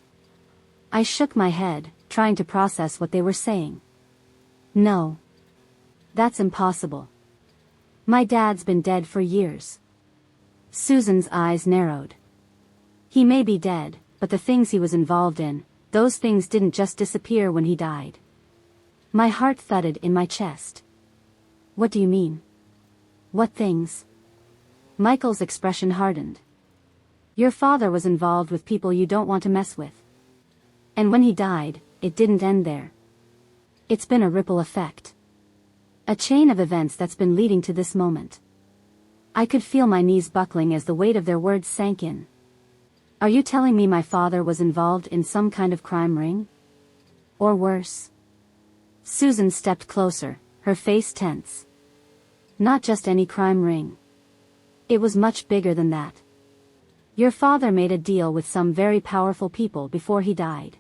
I shook my head, trying to process what they were saying. No. That's impossible. My dad's been dead for years. Susan's eyes narrowed. He may be dead, but the things he was involved in, those things didn't just disappear when he died. My heart thudded in my chest. What do you mean? What things? Michael's expression hardened. Your father was involved with people you don't want to mess with. And when he died, it didn't end there. It's been a ripple effect. A chain of events that's been leading to this moment. I could feel my knees buckling as the weight of their words sank in. Are you telling me my father was involved in some kind of crime ring? Or worse? Susan stepped closer, her face tense. Not just any crime ring. It was much bigger than that. Your father made a deal with some very powerful people before he died.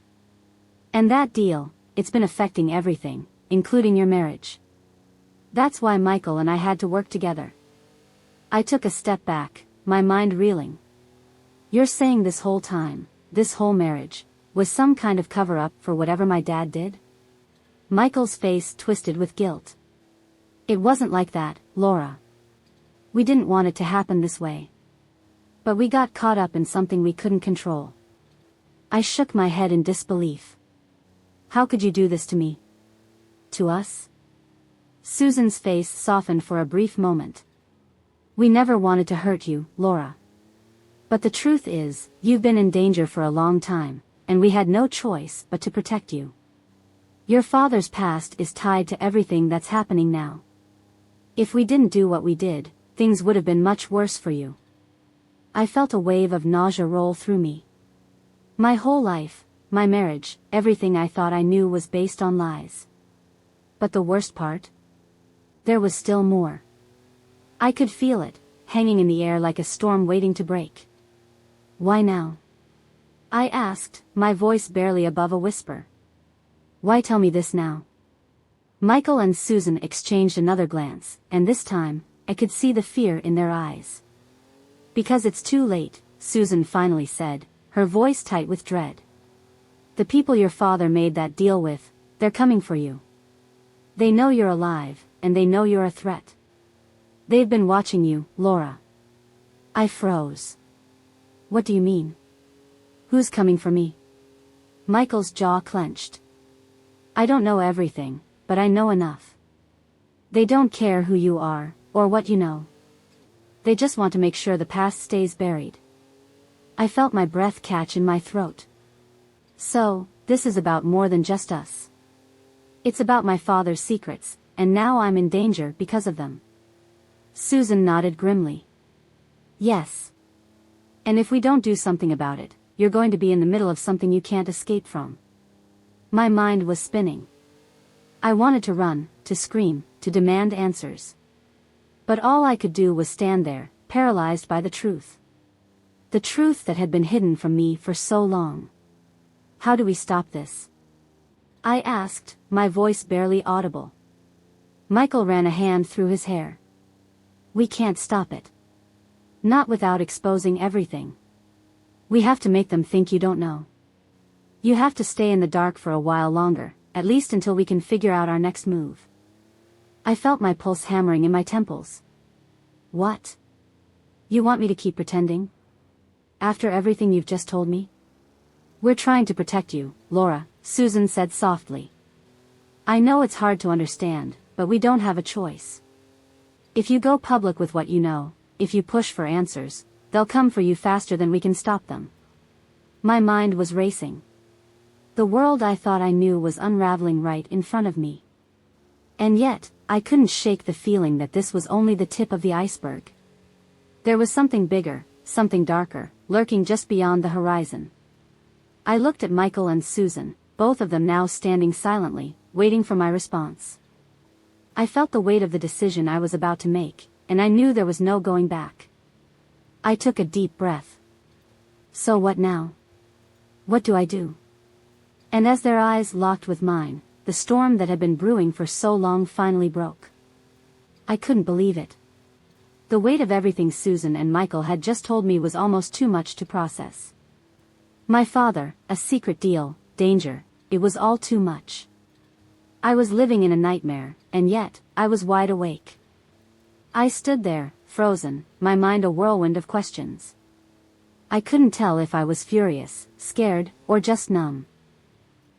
And that deal, it's been affecting everything, including your marriage. That's why Michael and I had to work together. I took a step back, my mind reeling. You're saying this whole time, this whole marriage, was some kind of cover-up for whatever my dad did? Michael's face twisted with guilt. It wasn't like that, Laura. We didn't want it to happen this way. But we got caught up in something we couldn't control. I shook my head in disbelief. How could you do this to me? To us? Susan's face softened for a brief moment. We never wanted to hurt you, Laura. But the truth is, you've been in danger for a long time, and we had no choice but to protect you. Your father's past is tied to everything that's happening now. If we didn't do what we did, things would have been much worse for you. I felt a wave of nausea roll through me. My whole life, my marriage, everything I thought I knew was based on lies. But the worst part? There was still more. I could feel it, hanging in the air like a storm waiting to break. Why now? I asked, my voice barely above a whisper. Why tell me this now? Michael and Susan exchanged another glance, and this time, I could see the fear in their eyes. Because it's too late, Susan finally said, her voice tight with dread. The people your father made that deal with, they're coming for you. They know you're alive, and they know you're a threat. They've been watching you, Laura. I froze. What do you mean? Who's coming for me? Michael's jaw clenched. I don't know everything, but I know enough. They don't care who you are, or what you know. They just want to make sure the past stays buried. I felt my breath catch in my throat. So, this is about more than just us. It's about my father's secrets, and now I'm in danger because of them. Susan nodded grimly. Yes. And if we don't do something about it, you're going to be in the middle of something you can't escape from. My mind was spinning. I wanted to run, to scream, to demand answers. But all I could do was stand there, paralyzed by the truth. The truth that had been hidden from me for so long. How do we stop this? I asked, my voice barely audible. Michael ran a hand through his hair. We can't stop it. Not without exposing everything. We have to make them think you don't know. You have to stay in the dark for a while longer, at least until we can figure out our next move. I felt my pulse hammering in my temples. What? You want me to keep pretending? After everything you've just told me? We're trying to protect you, Laura, Susan said softly. I know it's hard to understand, but we don't have a choice. If you go public with what you know, if you push for answers, they'll come for you faster than we can stop them. My mind was racing. The world I thought I knew was unraveling right in front of me. And yet, I couldn't shake the feeling that this was only the tip of the iceberg. There was something bigger, something darker, lurking just beyond the horizon. I looked at Michael and Susan, both of them now standing silently, waiting for my response. I felt the weight of the decision I was about to make, and I knew there was no going back. I took a deep breath. So what now? What do I do? And as their eyes locked with mine, the storm that had been brewing for so long finally broke. I couldn't believe it. The weight of everything Susan and Michael had just told me was almost too much to process. My father, a secret deal, danger, it was all too much. I was living in a nightmare, and yet, I was wide awake. I stood there, frozen, my mind a whirlwind of questions. I couldn't tell if I was furious, scared, or just numb.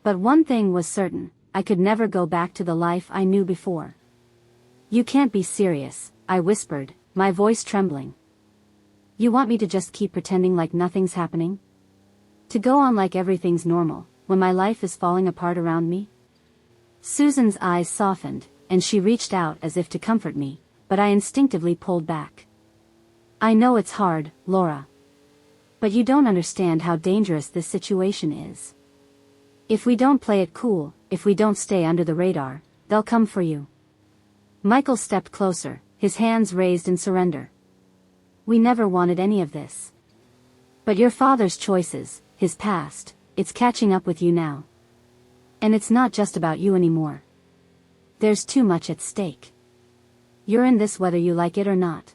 But one thing was certain, I could never go back to the life I knew before. You can't be serious, I whispered, my voice trembling. You want me to just keep pretending like nothing's happening? To go on like everything's normal, when my life is falling apart around me? Susan's eyes softened, and she reached out as if to comfort me, but I instinctively pulled back. I know it's hard, Laura. But you don't understand how dangerous this situation is. If we don't play it cool, if we don't stay under the radar, they'll come for you. Michael stepped closer, his hands raised in surrender. We never wanted any of this. But your father's choices, his past, it's catching up with you now. And it's not just about you anymore. There's too much at stake. You're in this whether you like it or not.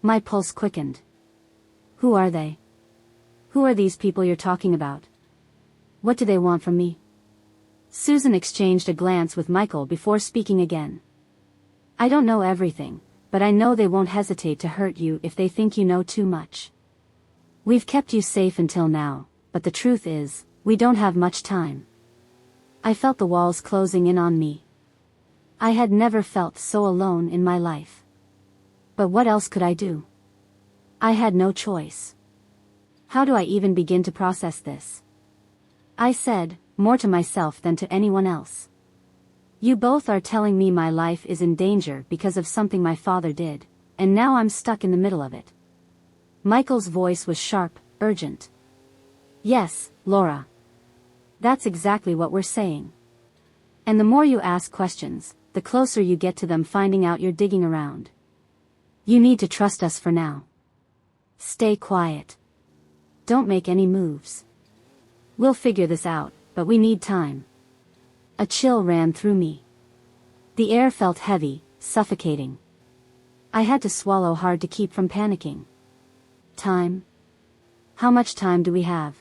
My pulse quickened. Who are they? Who are these people you're talking about? What do they want from me? Susan exchanged a glance with Michael before speaking again. I don't know everything, but I know they won't hesitate to hurt you if they think you know too much. We've kept you safe until now, but the truth is, we don't have much time. I felt the walls closing in on me. I had never felt so alone in my life. But what else could I do? I had no choice. How do I even begin to process this? I said, more to myself than to anyone else. You both are telling me my life is in danger because of something my father did, and now I'm stuck in the middle of it. Michael's voice was sharp, urgent. Yes, Laura. That's exactly what we're saying. And the more you ask questions, the closer you get to them finding out you're digging around. You need to trust us for now. Stay quiet. Don't make any moves. We'll figure this out, but we need time. A chill ran through me. The air felt heavy, suffocating. I had to swallow hard to keep from panicking. Time? How much time do we have?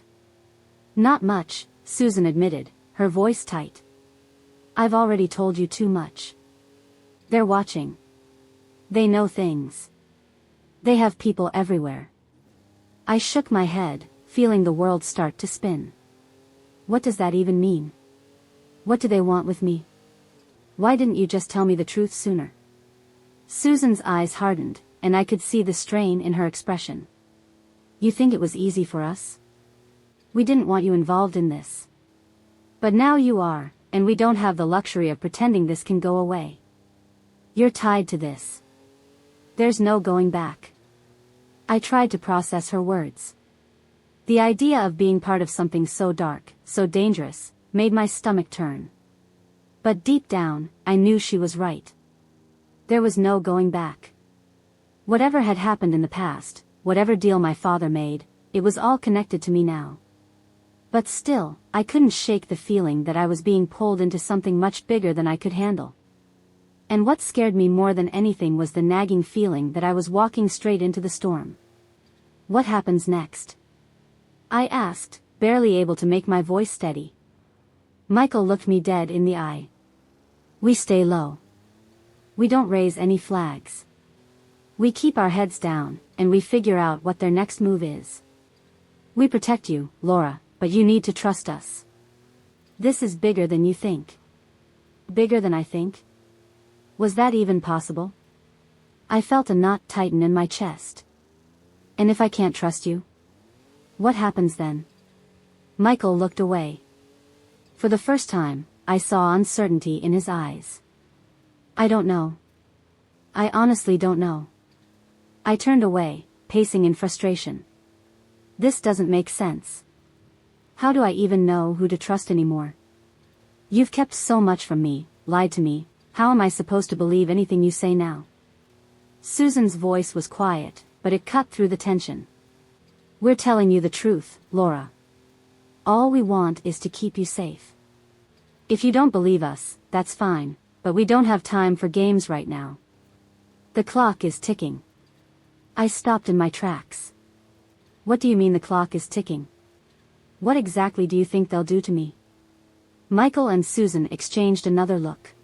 Not much, Susan admitted, her voice tight. I've already told you too much. They're watching. They know things. They have people everywhere. I shook my head, feeling the world start to spin. What does that even mean? What do they want with me? Why didn't you just tell me the truth sooner? Susan's eyes hardened, and I could see the strain in her expression. You think it was easy for us? We didn't want you involved in this. But now you are, and we don't have the luxury of pretending this can go away. You're tied to this. There's no going back. I tried to process her words. The idea of being part of something so dark, so dangerous, made my stomach turn. But deep down, I knew she was right. There was no going back. Whatever had happened in the past, whatever deal my father made, it was all connected to me now. But still, I couldn't shake the feeling that I was being pulled into something much bigger than I could handle. And what scared me more than anything was the nagging feeling that I was walking straight into the storm. What happens next? I asked, barely able to make my voice steady. Michael looked me dead in the eye. We stay low. We don't raise any flags. We keep our heads down, and we figure out what their next move is. We protect you, Laura, but you need to trust us. This is bigger than you think. Bigger than I think? Was that even possible? I felt a knot tighten in my chest. And if I can't trust you? What happens then? Michael looked away. For the first time, I saw uncertainty in his eyes. I don't know. I honestly don't know. I turned away, pacing in frustration. This doesn't make sense. How do I even know who to trust anymore? You've kept so much from me, lied to me, how am I supposed to believe anything you say now? Susan's voice was quiet, but it cut through the tension. We're telling you the truth, Laura. All we want is to keep you safe. If you don't believe us, that's fine, but we don't have time for games right now. The clock is ticking. I stopped in my tracks. What do you mean the clock is ticking? What exactly do you think they'll do to me? Michael and Susan exchanged another look.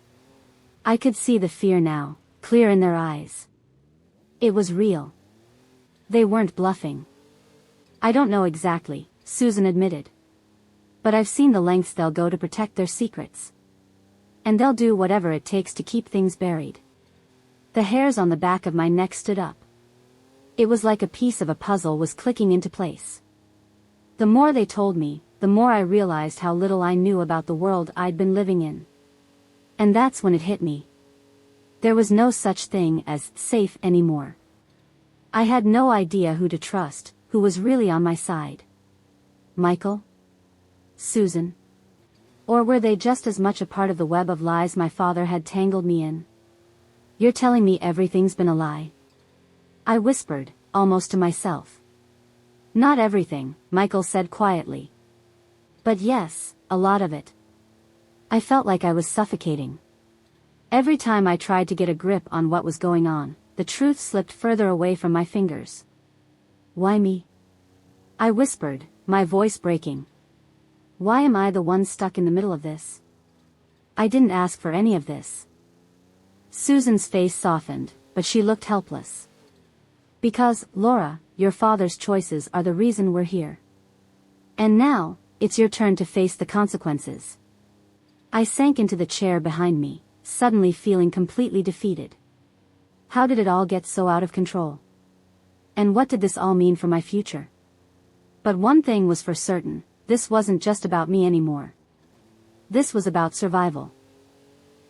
I could see the fear now, clear in their eyes. It was real. They weren't bluffing. I don't know exactly, Susan admitted. But I've seen the lengths they'll go to protect their secrets. And they'll do whatever it takes to keep things buried. The hairs on the back of my neck stood up. It was like a piece of a puzzle was clicking into place. The more they told me, the more I realized how little I knew about the world I'd been living in. And that's when it hit me. There was no such thing as safe anymore. I had no idea who to trust, who was really on my side. Michael? Susan? Or were they just as much a part of the web of lies my father had tangled me in? You're telling me everything's been a lie? I whispered, almost to myself. Not everything, Michael said quietly. But yes, a lot of it. I felt like I was suffocating. Every time I tried to get a grip on what was going on, the truth slipped further away from my fingers. Why me? I whispered, my voice breaking. Why am I the one stuck in the middle of this? I didn't ask for any of this. Susan's face softened, but she looked helpless. Because, Laura, your father's choices are the reason we're here. And now, it's your turn to face the consequences. I sank into the chair behind me, suddenly feeling completely defeated. How did it all get so out of control? And what did this all mean for my future? But one thing was for certain, this wasn't just about me anymore. This was about survival.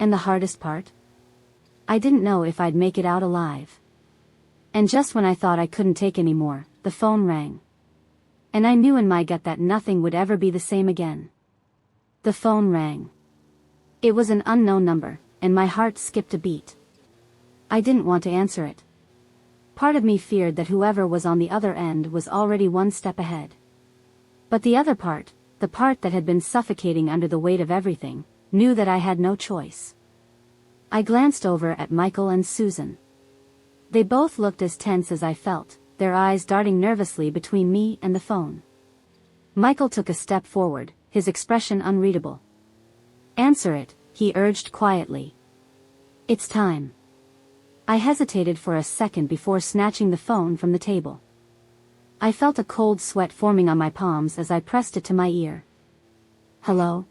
And the hardest part? I didn't know if I'd make it out alive. And just when I thought I couldn't take any more, the phone rang. And I knew in my gut that nothing would ever be the same again. The phone rang. It was an unknown number, and my heart skipped a beat. I didn't want to answer it. Part of me feared that whoever was on the other end was already one step ahead. But the other part, the part that had been suffocating under the weight of everything, knew that I had no choice. I glanced over at Michael and Susan. They both looked as tense as I felt, their eyes darting nervously between me and the phone. Michael took a step forward, his expression unreadable. "Answer it," he urged quietly. "It's time." I hesitated for a second before snatching the phone from the table. I felt a cold sweat forming on my palms as I pressed it to my ear. "Hello?"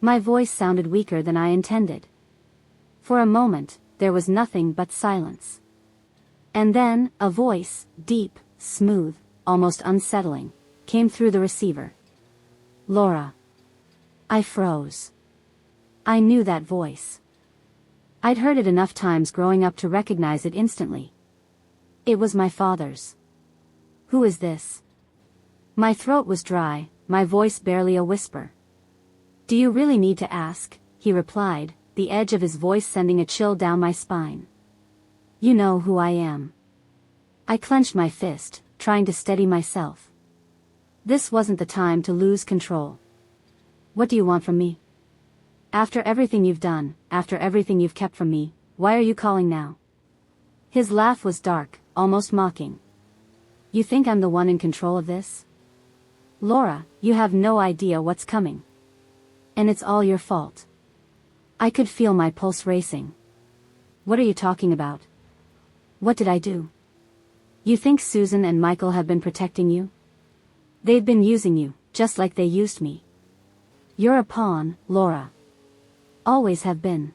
My voice sounded weaker than I intended. For a moment, there was nothing but silence. And then, a voice, deep, smooth, almost unsettling, came through the receiver. "Laura." I froze. I knew that voice. I'd heard it enough times growing up to recognize it instantly. It was my father's. "Who is this?" My throat was dry, my voice barely a whisper. "Do you really need to ask?" he replied, the edge of his voice sending a chill down my spine. "You know who I am." I clenched my fist, trying to steady myself. This wasn't the time to lose control. "What do you want from me? After everything you've done, after everything you've kept from me, why are you calling now?" His laugh was dark, almost mocking. "You think I'm the one in control of this? Laura, you have no idea what's coming. And it's all your fault." I could feel my pulse racing. "What are you talking about? What did I do?" "You think Susan and Michael have been protecting you? They've been using you, just like they used me. You're a pawn, Laura. Always have been.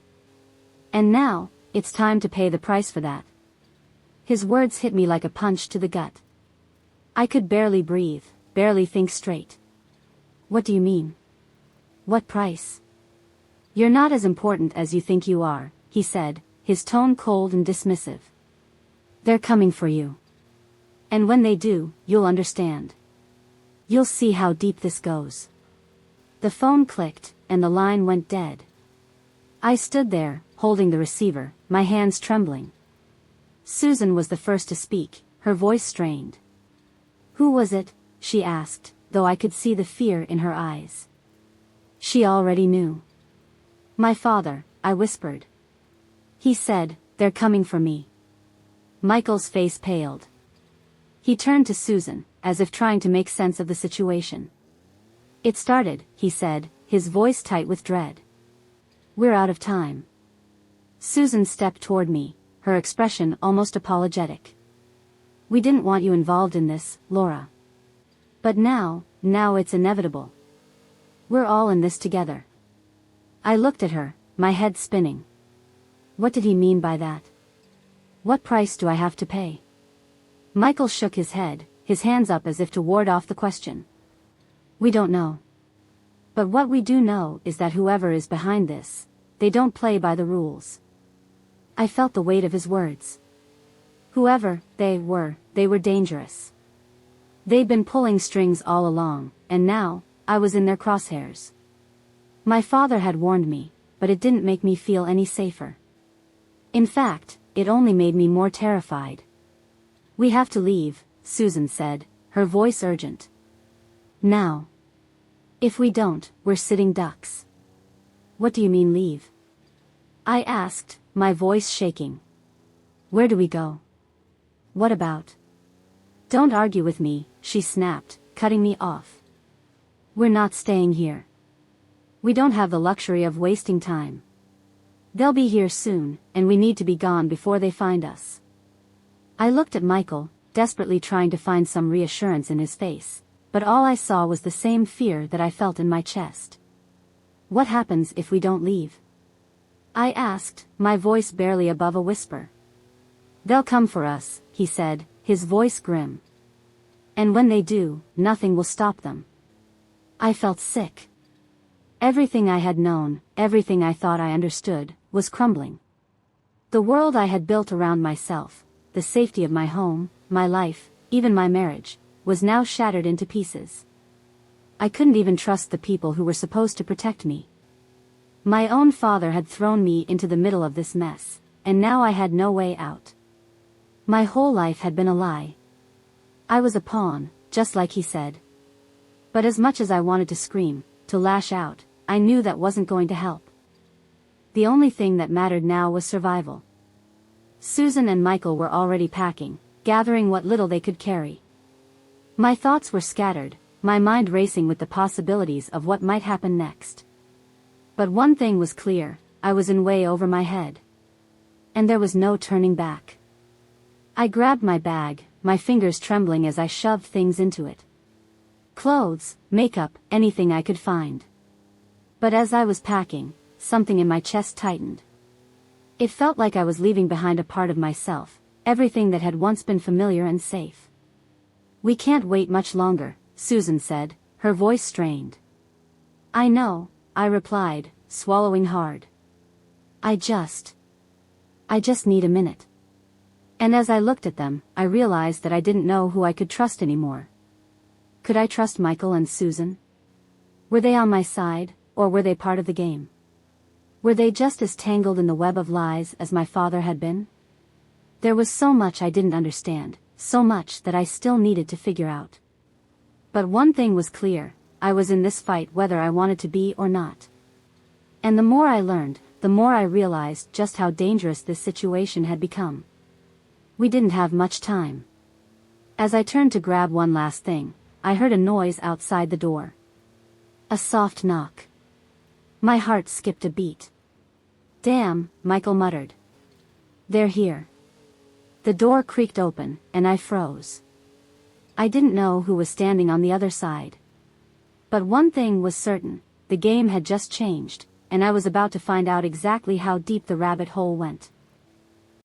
And now, it's time to pay the price for that." His words hit me like a punch to the gut. I could barely breathe, barely think straight. "What do you mean? What price?" "You're not as important as you think you are," he said, his tone cold and dismissive. "They're coming for you. And when they do, you'll understand. You'll see how deep this goes." The phone clicked, and the line went dead. I stood there, holding the receiver, my hands trembling. Susan was the first to speak, her voice strained. "Who was it?" she asked, though I could see the fear in her eyes. She already knew. "My father," I whispered. "He said, they're coming for me." Michael's face paled. He turned to Susan, as if trying to make sense of the situation. "It started," he said, his voice tight with dread. "We're out of time." Susan stepped toward me, her expression almost apologetic. "We didn't want you involved in this, Laura. But now it's inevitable. We're all in this together." I looked at her, my head spinning. What did he mean by that? What price do I have to pay? Michael shook his head, his hands up as if to ward off the question. "We don't know. But what we do know is that whoever is behind this, they don't play by the rules." I felt the weight of his words. Whoever they were dangerous. They'd been pulling strings all along, and now, I was in their crosshairs. My father had warned me, but it didn't make me feel any safer. In fact, it only made me more terrified. "We have to leave," Susan said, her voice urgent. "Now. If we don't, we're sitting ducks." "What do you mean leave?" I asked, my voice shaking. "Where do we go? What about?" "Don't argue with me," she snapped, cutting me off. "We're not staying here. We don't have the luxury of wasting time. They'll be here soon, and we need to be gone before they find us." I looked at Michael, desperately trying to find some reassurance in his face, but all I saw was the same fear that I felt in my chest. "What happens if we don't leave?" I asked, my voice barely above a whisper. "They'll come for us," he said, his voice grim. "And when they do, nothing will stop them." I felt sick. Everything I had known, everything I thought I understood, was crumbling. The world I had built around myself, the safety of my home, my life, even my marriage, was now shattered into pieces. I couldn't even trust the people who were supposed to protect me. My own father had thrown me into the middle of this mess, and now I had no way out. My whole life had been a lie. I was a pawn, just like he said. But as much as I wanted to scream, to lash out, I knew that wasn't going to help. The only thing that mattered now was survival. Susan and Michael were already packing, gathering what little they could carry. My thoughts were scattered, my mind racing with the possibilities of what might happen next. But one thing was clear, I was in way over my head. And there was no turning back. I grabbed my bag, my fingers trembling as I shoved things into it. Clothes, makeup, anything I could find. But as I was packing, something in my chest tightened. It felt like I was leaving behind a part of myself, everything that had once been familiar and safe. "We can't wait much longer," Susan said, her voice strained. "I know," I replied, swallowing hard. I just need a minute." And as I looked at them, I realized that I didn't know who I could trust anymore. Could I trust Michael and Susan? Were they on my side, or were they part of the game? Were they just as tangled in the web of lies as my father had been? There was so much I didn't understand, so much that I still needed to figure out. But one thing was clear, I was in this fight whether I wanted to be or not. And the more I learned, the more I realized just how dangerous this situation had become. We didn't have much time. As I turned to grab one last thing, I heard a noise outside the door. A soft knock. My heart skipped a beat. "Damn," Michael muttered. "They're here." The door creaked open, and I froze. I didn't know who was standing on the other side. But one thing was certain, the game had just changed, and I was about to find out exactly how deep the rabbit hole went.